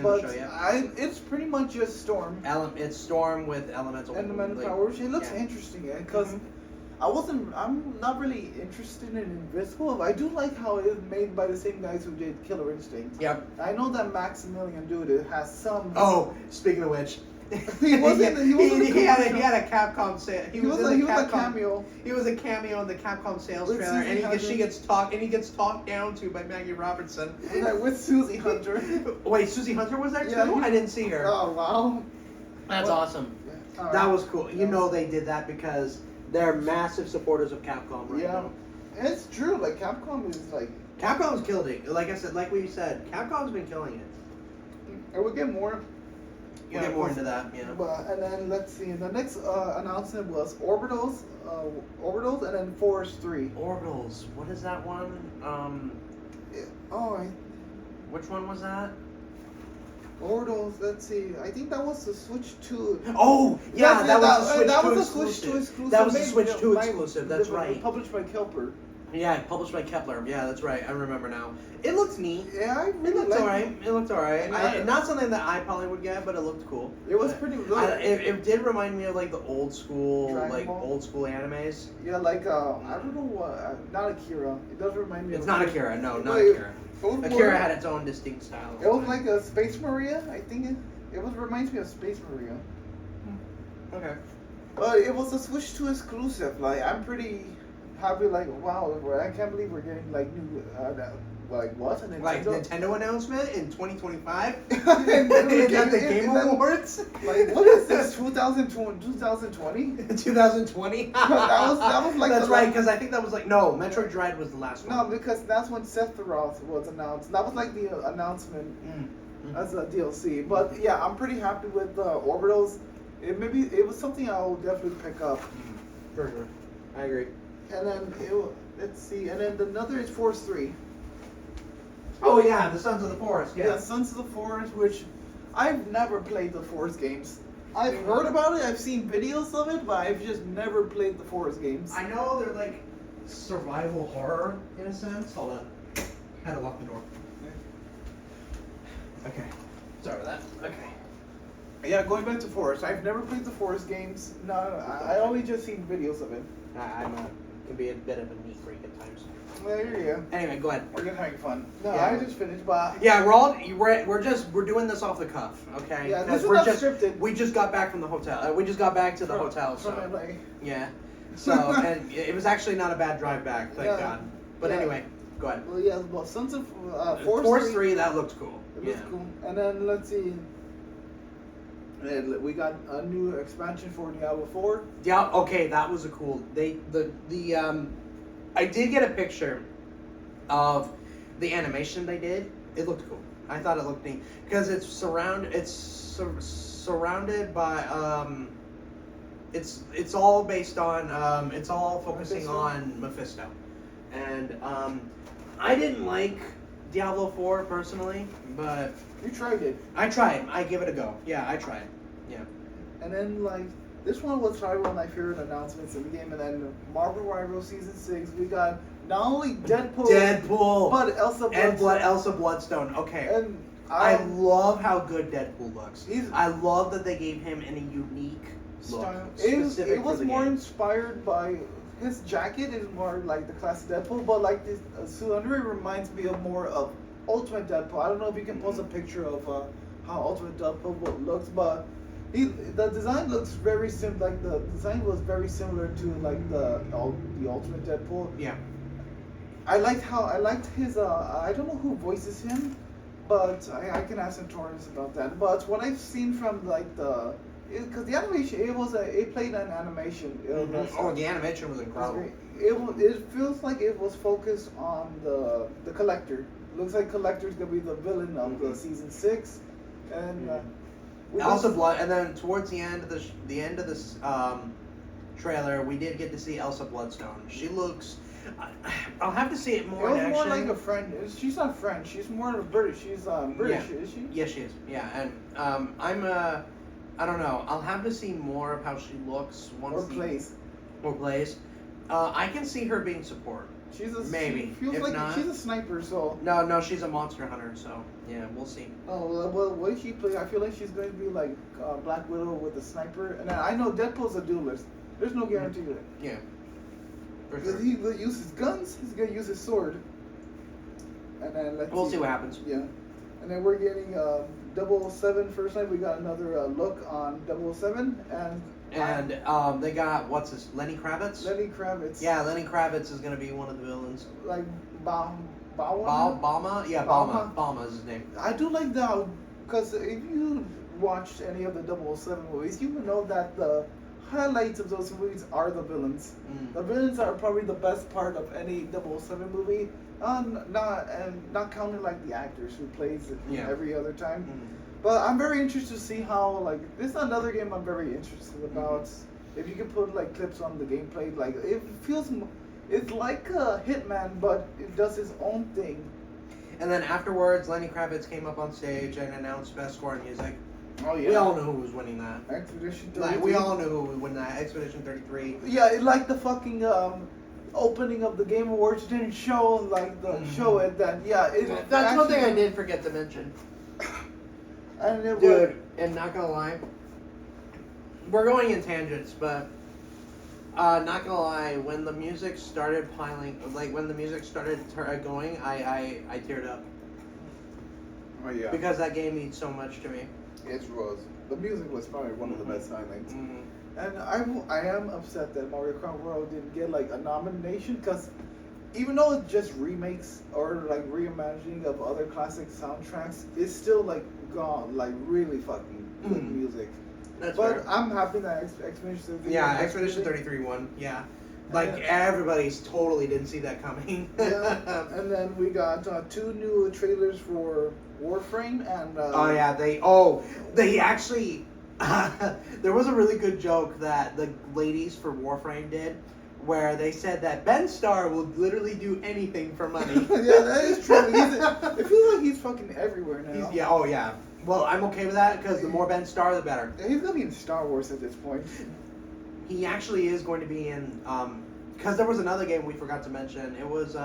It's pretty much just Storm. It's Storm with elemental powers. It looks interesting because I'm not really interested in Invisible. I do like how it is made by the same guys who did Killer Instinct. Yep. I know that Maximilian dude has some. Oh, speaking of which. He had a Capcom sale. He was a cameo. He was a cameo in the Capcom sales trailer, and he gets talked down to by Maggie Robertson. With Susie Hunter. Wait, Susie Hunter was there too? I didn't see her. Oh wow, that's awesome. Yeah. That was cool. You know they did that because they're massive supporters of Capcom right now. And it's true. Like Capcom is like. Capcom's killed it. Like I said, like we said, Capcom's been killing it. And we'll get more. We'll get more into that, yeah. And then let's see. The next announcement was Orbitals, and then Forest 3. Orbitals. What is that one? Which one was that? Orbitals. Let's see. I think that was the Switch 2. Oh, yeah, that was the Switch 2 exclusive. That was the Switch 2 exclusive. That's right. Published by Kepler. Yeah, published by Kepler. Yeah, that's right. I remember now. It looks neat. Yeah, it looked alright. It looked alright. Not something that I probably would get, but it looked cool. It was pretty good. It did remind me of like the old school, animes. Yeah, like I don't know what. Not Akira. It does remind me. It's not Akira. No, not Akira. Akira had its own distinct style. It was like a Space Maria. I think it reminds me of Space Maria. Okay. But it was a Switch 2 exclusive. Like I'm pretty happy. Like wow, I can't believe we're getting like new. Like what? A Nintendo? Like Nintendo announcement in 2025 at the Game Awards. Like what is this? 2020? 2020. that was like. That's right, because I think that was like Metroid Dread was the last one. No, because that's when Sephiroth was announced. That was like the announcement as a DLC. But yeah, I'm pretty happy with Orbitals. It was something I'll definitely pick up. For sure, I agree. And then let's see, and then another is Force 3. Oh yeah, the Sons of the Forest. Yeah, Sons of the Forest, which I've never played the Forest games. I've heard about it, I've seen videos of it, but I've just never played the Forest games. I know they're like survival horror in a sense. Hold on, had to lock the door. Okay, sorry about that. Okay. Yeah, going back to Forest, I've never played the Forest games. No, I only just seen videos of it. Can be a bit of a neat freak at times. Well, there you go. Anyway, go ahead. We're just having fun. No, yeah. I just finished, but yeah, we're doing this off the cuff, okay? Yeah, this is not scripted. We just got back from the hotel. We just got back to the hotel. From LA. Yeah. So and it was actually not a bad drive back, thank God. But anyway, go ahead. Well, yeah, Sons of Force 3, that looked cool. It looks cool. And then let's see. We got a new expansion for Diablo 4. Yeah, okay, that was a cool. I did get a picture of the animation they did. It looked cool. I thought it looked neat because it's surrounded by it's all based on it's all focusing on Mephisto, and I didn't like Diablo 4 personally, but you tried it. I tried. I give it a go. Yeah, I tried. Yeah. And then like this one was probably one of my favorite announcements in the game, and then Marvel Rivals Season 6. We got not only Deadpool, but Elsa Bloodstone. Okay. And I love how good Deadpool looks. I love that they gave him a unique look. It was more inspired by his jacket. Is more like the classic Deadpool, but like this suit under it reminds me of more of Ultimate Deadpool. I don't know if you can post a picture of how Ultimate Deadpool looks, but the design looks very similar. Like the design was very similar to like the Ultimate Deadpool. Yeah. I liked his I don't know who voices him, but I can ask him Torrance about that. But what I've seen from like because the animation it played an animation. The animation was incredible. It feels like it was focused on the Collector. Looks like Collector's gonna be the villain of the season 6, and Elsa Blood. And then towards the end of this trailer, we did get to see Elsa Bloodstone. She looks. I'll have to see it more in action. More like a friend. She's not French. She's more of a British. She's British, is she? Yes, she is. Yeah, and I don't know. I'll have to see more of how she looks plays. Or plays. I can see her being support. Maybe. She feels if like not, she's a sniper, so. No, she's a monster hunter, so yeah, we'll see. Oh well, what does she play? I feel like she's going to be like Black Widow with a sniper, and I know Deadpool's a duelist. There's no guarantee of it. Yeah. Because he will use his guns, he's gonna use his sword. And then we'll see what happens. Yeah. And then we're getting 007 first night. We got another look on 007 and they got Lenny Kravitz? Lenny Kravitz. Yeah, Lenny Kravitz is gonna be one of the villains. Like Bama? Yeah, Bama is his name. I do like that because if you watched any of the 007 movies, you would know that the highlights of those movies are the villains. The villains are probably the best part of any 007 movie. Not counting like the actors who plays it every other time. But I'm very interested to see how this is another game I'm very interested about. If you can put like clips on the gameplay, like it feels, it's like a Hitman, but it does its own thing. And then afterwards, Lenny Kravitz came up on stage and announced Best Score Music. Oh yeah. We all knew who was winning that. Expedition 33. Like, we all knew who would win that. Expedition 33. Yeah, like the fucking opening of the Game Awards didn't show show it that that's one thing I did forget to mention. And it Dude, and not gonna lie, we're going in tangents, but not gonna lie, when the music started when the music started going, I teared up. Oh yeah. Because that game means so much to me. It was. The music was probably one of the best highlights. And I am upset that Mario Kart World didn't get like a nomination because even though it's just remakes or like reimagining of other classic soundtracks, it's still like gone like really fucking good music. That's but fair. I'm happy that Expedition 33. Yeah, Expedition 33 won. Yeah. Like everybody's totally didn't see that coming. Yeah. And then we got 2 new trailers for Warframe and. They actually. There was a really good joke that the ladies for Warframe did, where they said that Ben Starr will literally do anything for money. Yeah, that is true. It feels like he's fucking everywhere now. Well, I'm okay with that because the more Ben Starr, the better. He's gonna be in Star Wars at this point. He actually is going to be in. Because there was another game we forgot to mention. It was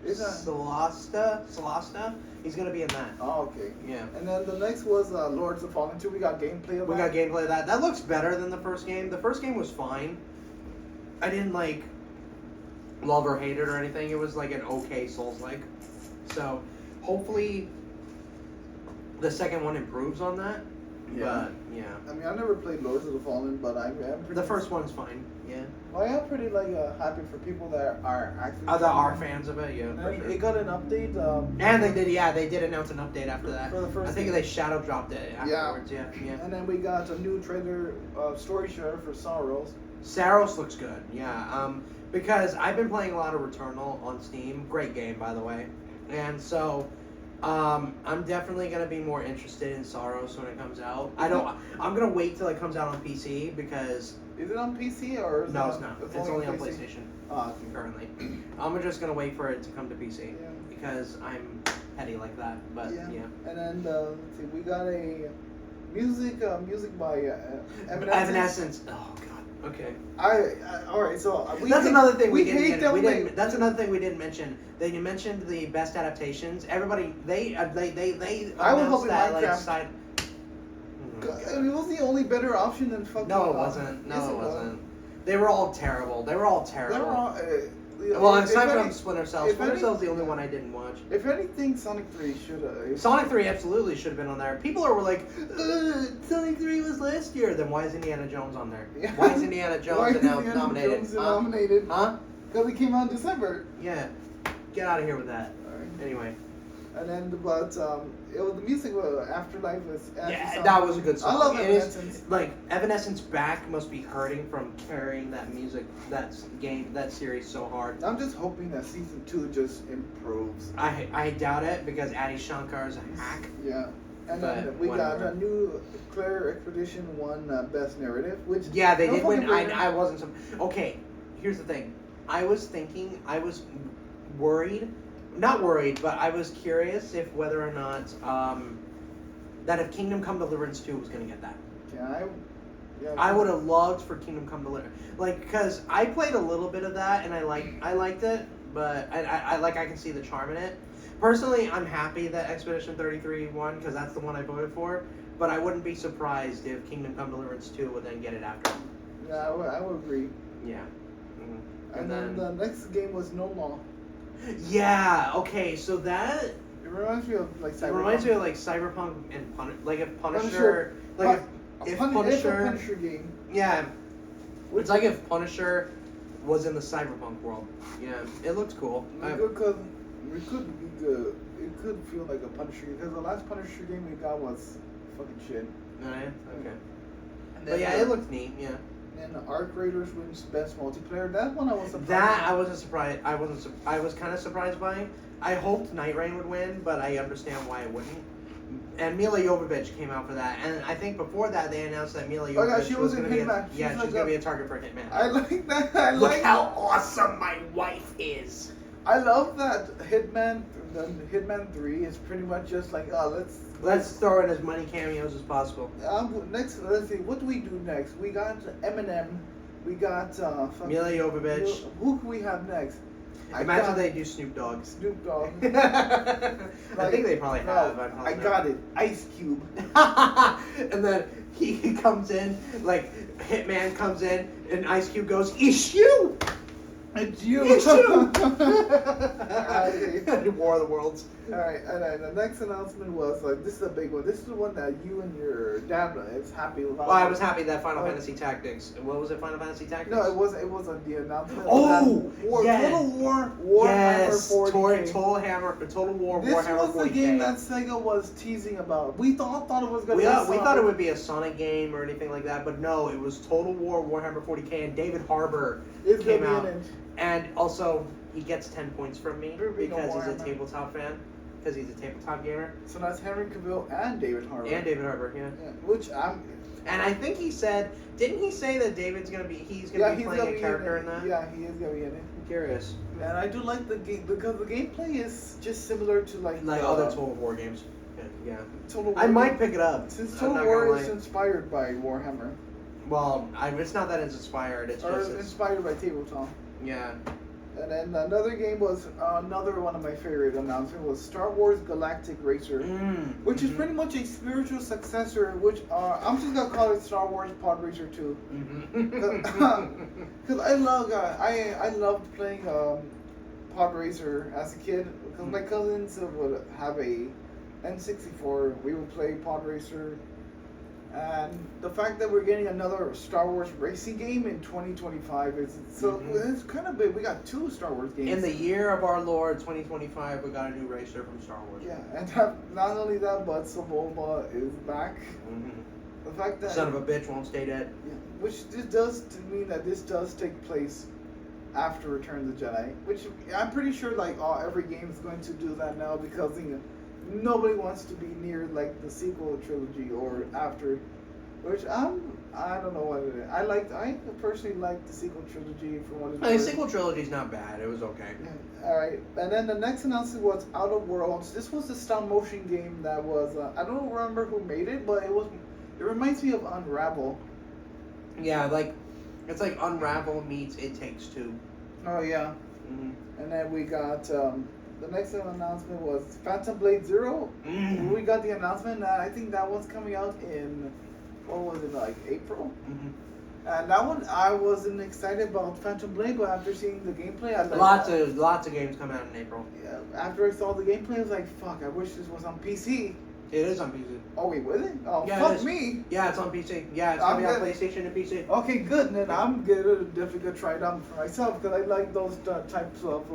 Solasta. He's going to be in that. Oh, okay. Yeah. And then the next was Lords of Fallen 2. We got gameplay of that. We got gameplay of that. That looks better than the first game. The first game was fine. I didn't love or hate it or anything. It was like an okay Souls-like. So hopefully the second one improves on that. Yeah. But, yeah. I mean, I never played Lords of the Fallen, but I am pretty... The first one's fine, yeah. Well, I am pretty, happy for people that are actually... That are fans of it, yeah, for sure. It got an update, and they did announce an update after that. For the first I think they shadow dropped it afterwards, yeah. And then we got a new trailer, story share for Saros. Saros looks good, yeah. Because I've been playing a lot of Returnal on Steam. Great game, by the way. And so... I'm definitely gonna be more interested in Saros when it comes out. I'm gonna wait till it comes out on PC because. Is it on PC or? No, it's not. It's only on PlayStation. Okay. Currently, I'm just gonna wait for it to come to PC because I'm petty like that. But yeah. And then let's see, we got a music by Evanescence. Oh God. Okay. All right. So that's another thing we didn't. That's another thing we didn't mention. They mentioned the best adaptations. Everybody, they I was hoping that Minecraft. It was the only better option than fucking. No, it wasn't. No, it wasn't. They were all terrible. They were all terrible. Well, aside from Splinter Cell, Splinter Cell's the only one I didn't watch. If anything, Sonic 3 should have. Sonic 3 absolutely should have been on there. People were like, Sonic 3 was last year. Then why is Indiana Jones on there? Yeah. Why is Indiana Jones nominated? Nominated? Huh? Because it came out in December. Yeah. Get out of here with that. All right. Anyway. And then, the music Afterlife was. That was a good song. I love Evanescence. Evanescence back must be hurting from carrying that music, that series so hard. I'm just hoping that season 2 just improves. I doubt it because Adi Shankar is a hack. Yeah. And then we got a new Claire Expedition 1 Best Narrative, which... Yeah, they did win. I wasn't... Okay, here's the thing. I was worried... Not worried, but I was curious if whether or not... that if Kingdom Come Deliverance 2 was going to get that. Yeah, Yeah, I would have loved for Kingdom Come Deliverance, like, because I played a little bit of that and I liked it, but I can see the charm in it. Personally, I'm happy that Expedition 33 won because that's the one I voted for. But I wouldn't be surprised if Kingdom Come Deliverance 2 would then get it after. Yeah, I would agree. Yeah. Mm-hmm. And then the next game was No Law. Yeah. Okay. So that it reminds me of like Cyberpunk. It reminds me of like Cyberpunk and like if Punisher, like if Punisher, Punisher game. Yeah. It's like if Punisher was in the Cyberpunk world. Yeah. It looks cool. It could feel like a Punisher because the last Punisher game we got was fucking shit. Oh, yeah? Okay. But yeah, it looked neat. Yeah. And Arc Raiders wins best multiplayer. That one I was surprised. I wasn't surprised. I was kind of surprised by. I hoped Night Rain would win, but I understand why it wouldn't. And Mila Jovovich came out for that, and I think before that they announced that Mila Jovovich was going to be she's going to be a target for Hitman. I like that. Look how awesome my wife is. I love that Hitman. The Hitman 3 is pretty much just like let's throw in as many cameos as possible. Next, let's see. What do we do next? We got Eminem. We got Mila Jovovich. Who can we have next? Imagine they do Snoop Dogg. Snoop Dogg. I think they probably have. I got it. Ice Cube. And then he comes in, like Hitman comes in, and Ice Cube goes, "It's you! It's you!" It's you! War of the Worlds. Alright, and then the next announcement was this is a big one. This is the one that you and your dad is happy about. Well, I was happy that Final Fantasy Tactics. What was it? Final Fantasy Tactics? No, it wasn't the announcement. Oh, Total War Warhammer 40K. Total War this Warhammer 40K. This was the game that Sega was teasing about. We thought it was going to be we thought it would be a Sonic game or anything like that, but no, it was Total War Warhammer 40K, and David Harbour came out. And also, he gets 10 points from me because he's a tabletop fan. Because he's a tabletop gamer. So that's Henry Cavill and David Harbour. Yeah. Which I'm... And I think he said... Didn't he say that David's going to be... He's going to be playing a character in that? Yeah, he is going to be in it. I'm curious. And I do like the game because the gameplay is just similar to like other Total War games. Yeah. Total War. I might pick it up. Since Total War is inspired by Warhammer. Well, it's not that it's inspired. It's inspired by tabletop. Yeah. And then another game was another one of my favorite announcements was Star Wars Galactic Racer, which is pretty much a spiritual successor. Which I'm just gonna call it Star Wars Pod Racer 2, because I loved playing Pod Racer as a kid. Because my cousins would have a N64, we would play Pod Racer. And the fact that we're getting another Star Wars racing game in 2025 it's kind of big. We got 2 Star Wars games. In the year of our Lord 2025, we got a new racer from Star Wars. Yeah, and not only that, but Sebulba is back. The fact that son of a bitch won't stay dead. Yeah, which this does mean that this does take place after Return of the Jedi, which I'm pretty sure every game is going to do that now because nobody wants to be near the sequel trilogy or after, which I don't know what it is. I personally like the sequel trilogy for what it's worth. The sequel trilogy's not bad. It was okay. Yeah. All right, and then the next announcement was Outer Worlds. This was the stop motion game that was I don't remember who made it, but it reminds me of Unravel. Yeah, it's like Unravel meets It Takes Two. Oh yeah. And then we got. The next announcement was Phantom Blade Zero. We got the announcement. I think that one's coming out in, what was it, April? And that one, I wasn't excited about Phantom Blade, but after seeing the gameplay, I lots of games come out in April. Yeah. After I saw the gameplay, I was like, fuck, I wish this was on PC. It is on PC. Oh wait, was it? Oh, yeah, fuck me. Yeah, it's on PC. Yeah, it's gonna be on PlayStation and PC. Okay, good. Then I'm definitely gonna try it out for myself because I like those types of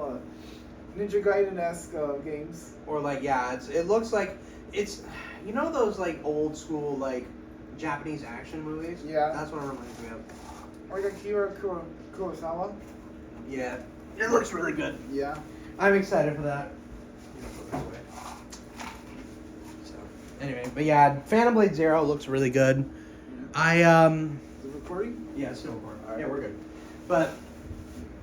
Ninja Gaiden-esque games. Or it looks like it's those old school Japanese action movies. Yeah. That's what it reminds me of. Or Akira Kurosawa. Yeah. It looks really good. Yeah. I'm excited for that. So anyway, but yeah, Phantom Blade Zero looks really good. Yeah. Is it recording? Yeah, it's still recording. Right. Yeah, we're good. But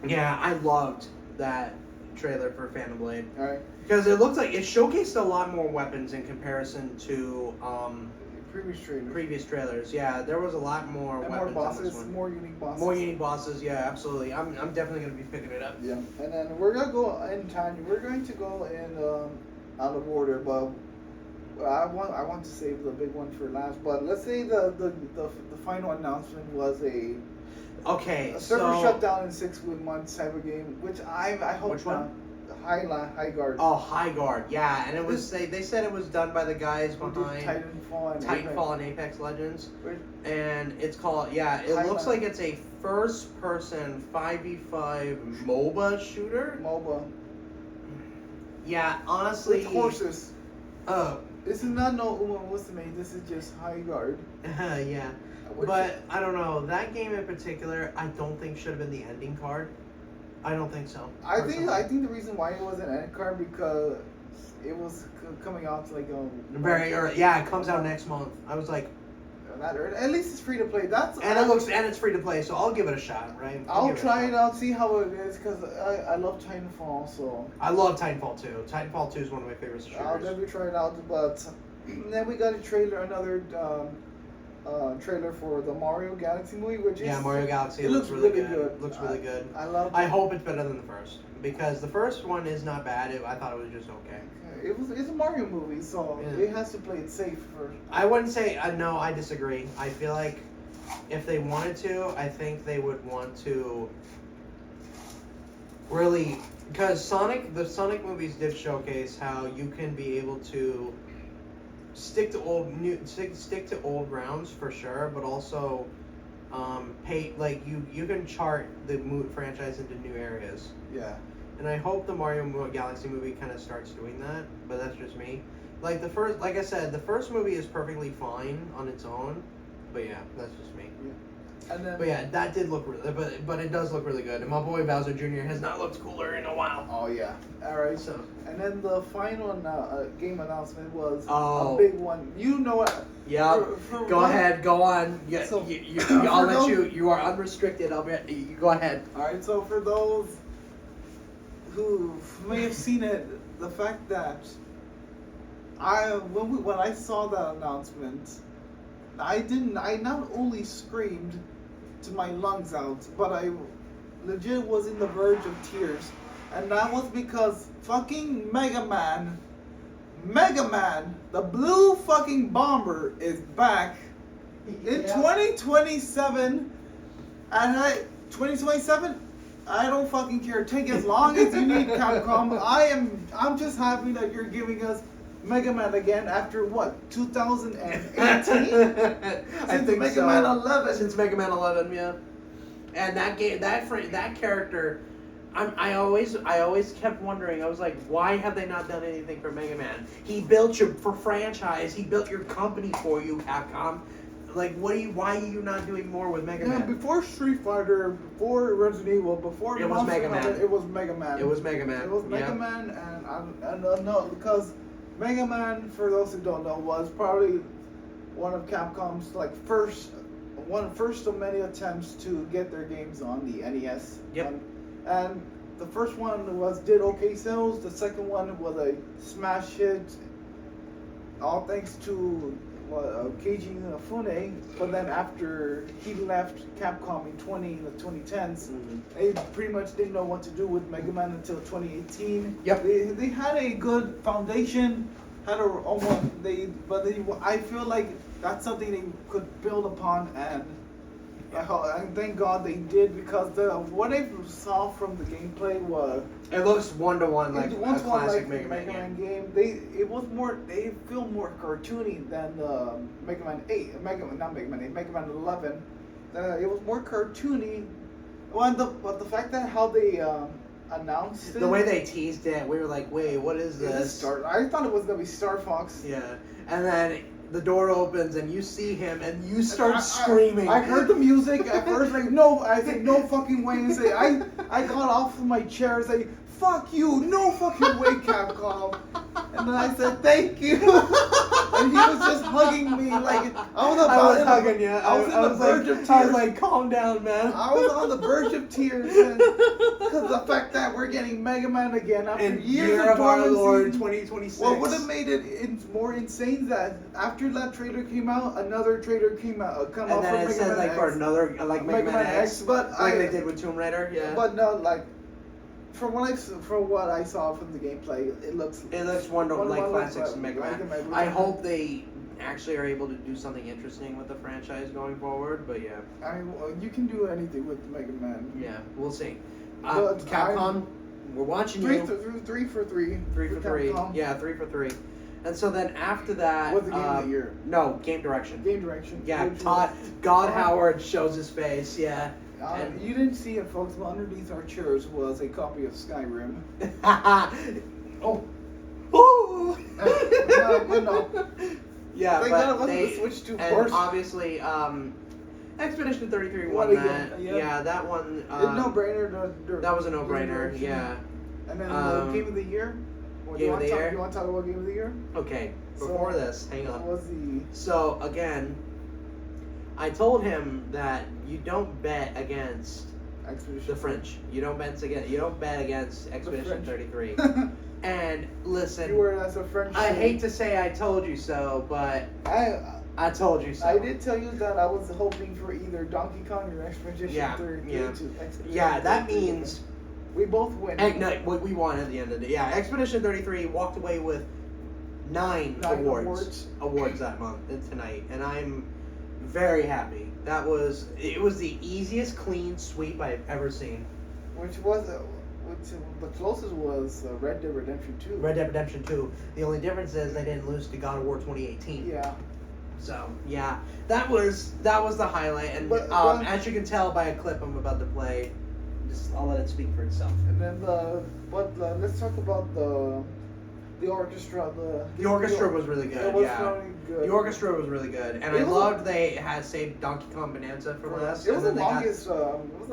yeah, I loved that trailer for Phantom Blade. Alright. Because it looks like it showcased a lot more weapons in comparison to Previous trailers, yeah. There was a lot more and weapons more bosses, on this one. more unique bosses. More unique bosses, yeah, absolutely. I'm definitely going to be picking it up. Yeah, and then we're going to go in time. We're going to go in out of order, but I want to save the big one for last. But let's say the final announcement was a server shutdown in 6 months type of game, which I hope which one? High Guard. Oh, High Guard, yeah, and it was they said it was done by the guys behind Titanfall and Apex Legends, and it's called it looks like it's a first-person 5v5 MOBA shooter. MOBA. Yeah, honestly. With horses. This is not no Musume. This is just High Guard. Yeah, but I don't know, that game in particular. I don't think should have been the ending card. I don't think so. I think the reason why it was an end card because it was coming out like very early. Yeah, it comes out next month. I was like, not early. At least it's free to play. And it's free to play, so I'll give it a shot, right? I'll try it out, see how it is, because I love Titanfall. So I love Titanfall 2. Titanfall 2 is one of my favorite shooters. I'll definitely try it out, but then we got another trailer for the Mario Galaxy movie, which is Mario Galaxy. It looks really good. Looks really good. I hope it's better than the first because the first one is not bad. I thought it was just okay. It's a Mario movie, so it has to play it safe first. I wouldn't say no. I disagree. I feel like if they wanted to, I think they would want to really because the Sonic movies did showcase how you can be able to stick to old grounds for sure, but also you can chart the franchise into new areas. Yeah. And I hope the Mario Galaxy movie kind of starts doing that, but that's just me. Like I said, the first movie is perfectly fine on its own, but yeah, that's just me. Yeah. And then, but yeah, that did look really, but it does look really good. And my boy Bowser Jr. has not looked cooler in a while. Oh yeah. All right. So. And then the final game announcement was a Oh. big one. You know what? Yeah. Go ahead. Go on. Yeah. So, I'll let you. You are unrestricted. You go ahead. All right. So for those who may have seen it, the fact that when I saw that announcement, I not only screamed to my lungs out, but I legit was in the verge of tears, and that was because fucking Mega Man, the blue fucking bomber is back in 2027, and 2027. I don't fucking care. Take as long as you need, Capcom. I'm just happy that you're giving us Mega Man again after what, 2018? I think Mega Man 11. Since Mega Man 11, yeah. And that game, that character, I always kept wondering. I was like, why have they not done anything for Mega Man? He built your franchise. He built your company for you, Capcom. Like, why are you not doing more with Mega Man? Before Street Fighter, before Resident Evil, before it was Mega Man. It was Mega Man. It was Mega Man. It was Mega Man, and no, because Mega Man, for those who don't know, was probably one of Capcom's first of many attempts to get their games on the NES. Yep. And the first one did okay sales. The second one was a smash hit. All thanks to Keiji Inafune, but then after he left Capcom in the 2010s, they pretty much didn't know what to do with Mega Man until 2018. Yep. They had a good foundation, I feel like that's something they could build upon, and thank God they did, because what I saw from the gameplay was it looks one-to-one like a classic Mega Man game. They feel more cartoony than the Mega Man 8, Mega Man 11. It was more cartoony. But the fact that how they announced it, the way they teased it, we were like, wait, what is this? I thought it was gonna be Star Fox. Yeah, and then the door opens and you see him and you start screaming. I heard the music at first, no, I said no fucking way. And I got off of my chair and say, fuck you, no fucking way, Capcom. And then I said, thank you. And he was just hugging me like I was hugging you. I was on the verge of tears. I was like, calm down, man. I was on the verge of tears because the fact that we're getting Mega Man again after and years of our Lord, dormancy. 2026. What would have made it more insane that after that trailer came out, another trailer came out and then it said like for another like Mega Man X, but like they did with Tomb Raider. Yeah. But no, like. From what I saw from the gameplay, it looks wonderful, like classics Mega Man. I hope they actually are able to do something interesting with the franchise going forward. But yeah, you can do anything with Mega Man. Yeah, we'll see. Capcom, we're watching you. 3 for 3. 3 for 3. Yeah, 3 for 3. And so then after that, what's the game of the year? No, game direction. Game direction. Yeah, God Howard shows his face. Yeah. You didn't see it, folks, but underneath our chairs was a copy of Skyrim. Oh. Ooh. No. Yeah, but they switched to and horse. obviously, Expedition 33 won that. Yeah, that one. No-brainer. That was a no-brainer. Yeah. And then Game of the Year. Game of the Year. You want to talk about Game of the Year? Okay. Before this, hang on. What was the? So again, I told him that you don't bet against the French. You don't bet against Expedition 33. And listen, you were as a French. I hate to say I told you so, but I told you so. I did tell you that I was hoping for either Donkey Kong or Expedition 33 to Expedition. Yeah, that means we both win. What we won at the end of the day. Yeah, Expedition 33 walked away with 9 awards that month and tonight, and I'm very happy. It was the easiest clean sweep I've ever seen. The closest was Red Dead Redemption 2. Red Dead Redemption 2. The only difference is they didn't lose to God of War 2018. Yeah. So yeah, that was the highlight, and as you can tell by a clip I'm about to play, I'll let it speak for itself. And then let's talk about the orchestra. The orchestra was really good. It was really good. The orchestra was really good, and I loved they had saved Donkey Kong Bonanza for last. It was the longest.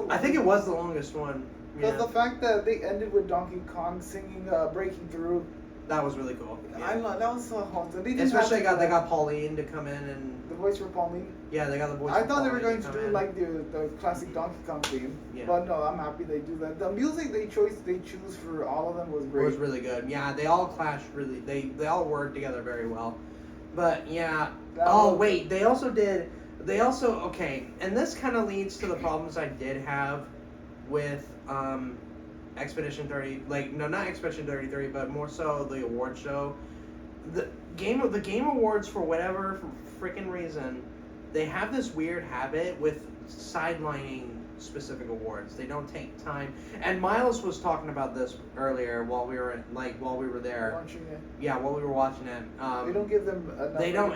I think it was the longest one. Because the fact that they ended with Donkey Kong singing "Breaking Through," that was really cool. Yeah. That was so haunting. Especially they got Pauline to come in and the voice for Pauline. Yeah, they got the voice. I thought they were going to do like the classic Donkey Kong theme. Yeah. But no, I'm happy they do that. The music they choose for all of them was great. It was really good. Yeah, they all clashed really. They all worked together very well. But yeah. Wait, they also okay, and this kind of leads to the problems I did have with Expedition 30, not Expedition 33, but more so the award show. The game awards, for whatever freaking reason, they have this weird habit with sidelining specific awards. They don't take time. And Miles was talking about this earlier while we were there. Watching it. Yeah, while we were watching it. They don't give them enough. They don't.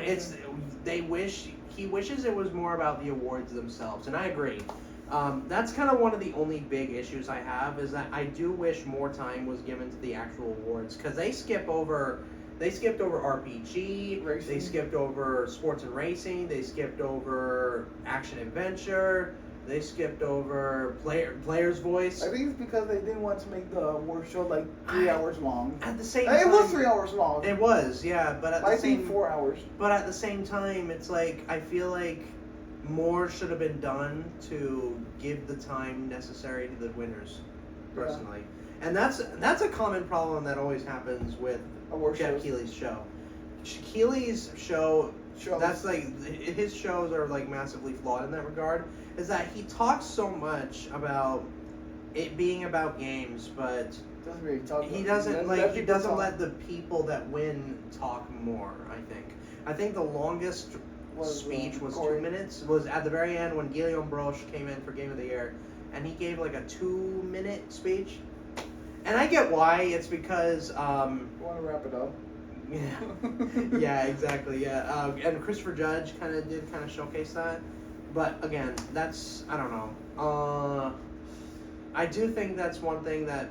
He wishes it was more about the awards themselves, and I agree. That's kind of one of the only big issues I have, is that I do wish more time was given to the actual awards, because they skipped over RPG, racing. They skipped over sports and racing, they skipped over action adventure, they skipped over player's voice. I think it's because they didn't want to make the award show 3 hours long. At the same time, it was 3 hours long. It was, yeah, but I think 4 hours. But at the same time, it's I feel like more should have been done to give the time necessary to the winners, personally. Yeah. And that's a common problem that always happens with Jeff Keighley's show. Keighley's show, that's his shows are massively flawed in that regard, is that he talks so much about it being about games, but he doesn't let the people that win talk more. I think the longest speech was 2 minutes. Was at the very end when Guillaume Broche came in for Game of the Year, and he gave a 2-minute speech. And I get why. It's because you want to wrap it up. Yeah. Yeah, exactly. Yeah. And Christopher Judge kind of showcase that. But again, that's, I don't know. I do think that's one thing that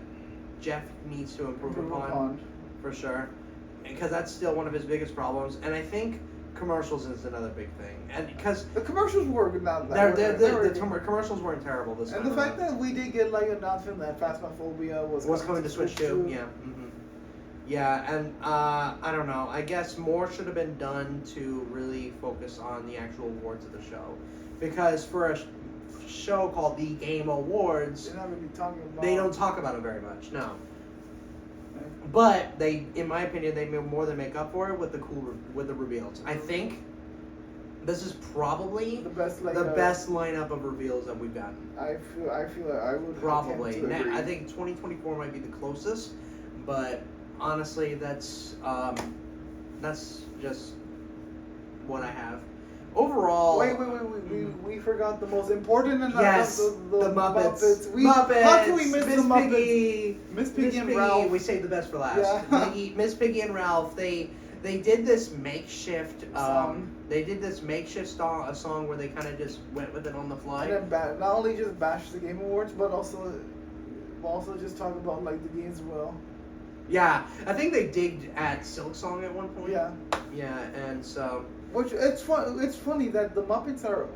Jeff needs to improve upon, for sure, because that's still one of his biggest problems. And I think commercials is another big thing, and because the commercials were not commercials weren't terrible this time. And the fact that we did get like an announcement that Phasmophobia was coming to Switch 2, yeah. Mm-hmm. Yeah, and I don't know. I guess more should have been done to really focus on the actual awards of the show, because for a show called the Game Awards, they're not really talking about. They don't talk about it very much, no. But they, in my opinion, they more than make up for it with the reveals. I think this is probably the best lineup of reveals that we've gotten. I feel like I would probably. I think 2024 might be the closest, but honestly, that's just what I have. Overall, we forgot the most important and yes, the Muppets. Muppets. How can we miss the Muppets? Miss Piggy and Ralph. We saved the best for last. Yeah. Miss Piggy and Ralph. They did this makeshift song. They did this makeshift a song where they kind of just went with it on the fly. And then not only just bash the Game Awards, but also just talk about like the games as well. Yeah, I think they digged at Silk Song at one point. Yeah. Yeah, and so. Which it's funny that the Muppets are,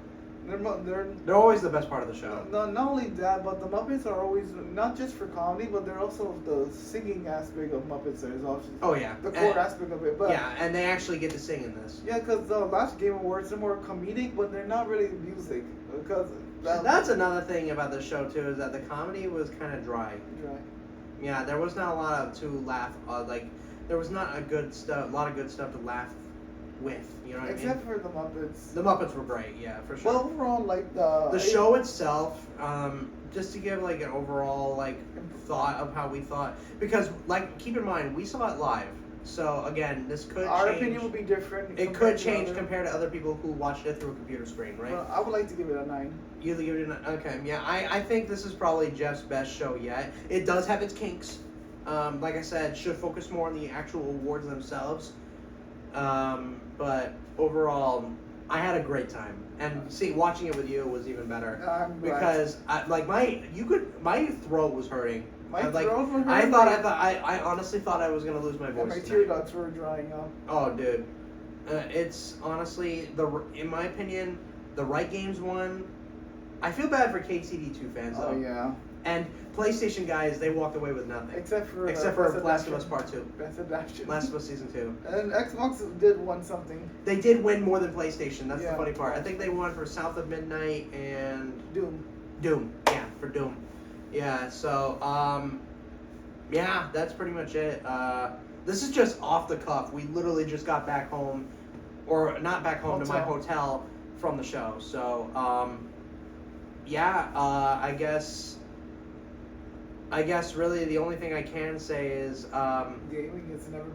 they're always the best part of the show. Not only that, but the Muppets are always not just for comedy, but they're also the singing aspect of Muppets. Is also the core aspect of it. But yeah, and they actually get to sing in this. Yeah, because the last Game Awards are more comedic, but they're not really music. Because that's another thing about the show too, is that the comedy was kind of dry. Yeah, there was not a lot to laugh. There was not a lot of good stuff to laugh with, you know what I mean? Except for the Muppets. The Muppets were great, yeah, for sure. Well, overall, like the show itself, just to give like an overall like thought of how we thought, because like keep in mind we saw it live, so again this could our opinion will be different. It could change compared to other people who watched it through a computer screen, right? Well, I would like to give it a 9. You give it a 9? Okay, yeah, I think this is probably Jeff's best show yet. It does have its kinks. Like I said, should focus more on the actual awards themselves. But overall, I had a great time, and watching it with you was even better because my throat was hurting. My throat was hurting. I honestly thought I was gonna lose my voice. My tear ducts were drying up. Oh, dude, it's honestly in my opinion, the right games won. I feel bad for KCD2 fans though. Oh yeah. And PlayStation guys, they walked away with nothing. Except for Last of Us Part 2. Last of Us Season 2. And Xbox did win something. They did win more than PlayStation. That's the funny part. I think they won for South of Midnight and... Doom. Yeah, for Doom. Yeah, so, yeah, that's pretty much it. This is just off the cuff. We literally just got back home, or not back home, to my hotel from the show. So, yeah, I guess really the only thing I can say is gaming is never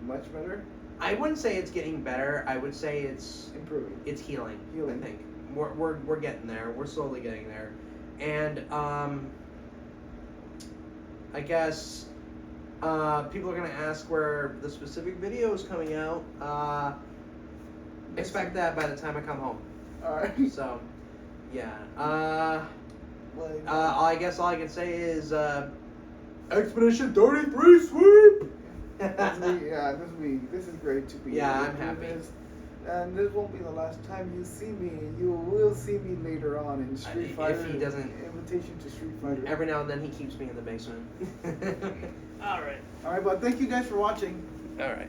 much better. I wouldn't say it's getting better. I would say it's improving. It's healing. I think we're getting there. We're slowly getting there, and I guess people are gonna ask where the specific video is coming out. Expect that by the time I come home. All right. So, yeah. I guess all I can say is Expedition 33 sweep. This is great to be. Yeah, I'm happy. And this won't be the last time you see me. You will see me later on in Street Fighter. If he doesn't, invitation to Street Fighter. Every now and then he keeps me in the basement. All right, but thank you guys for watching. All right.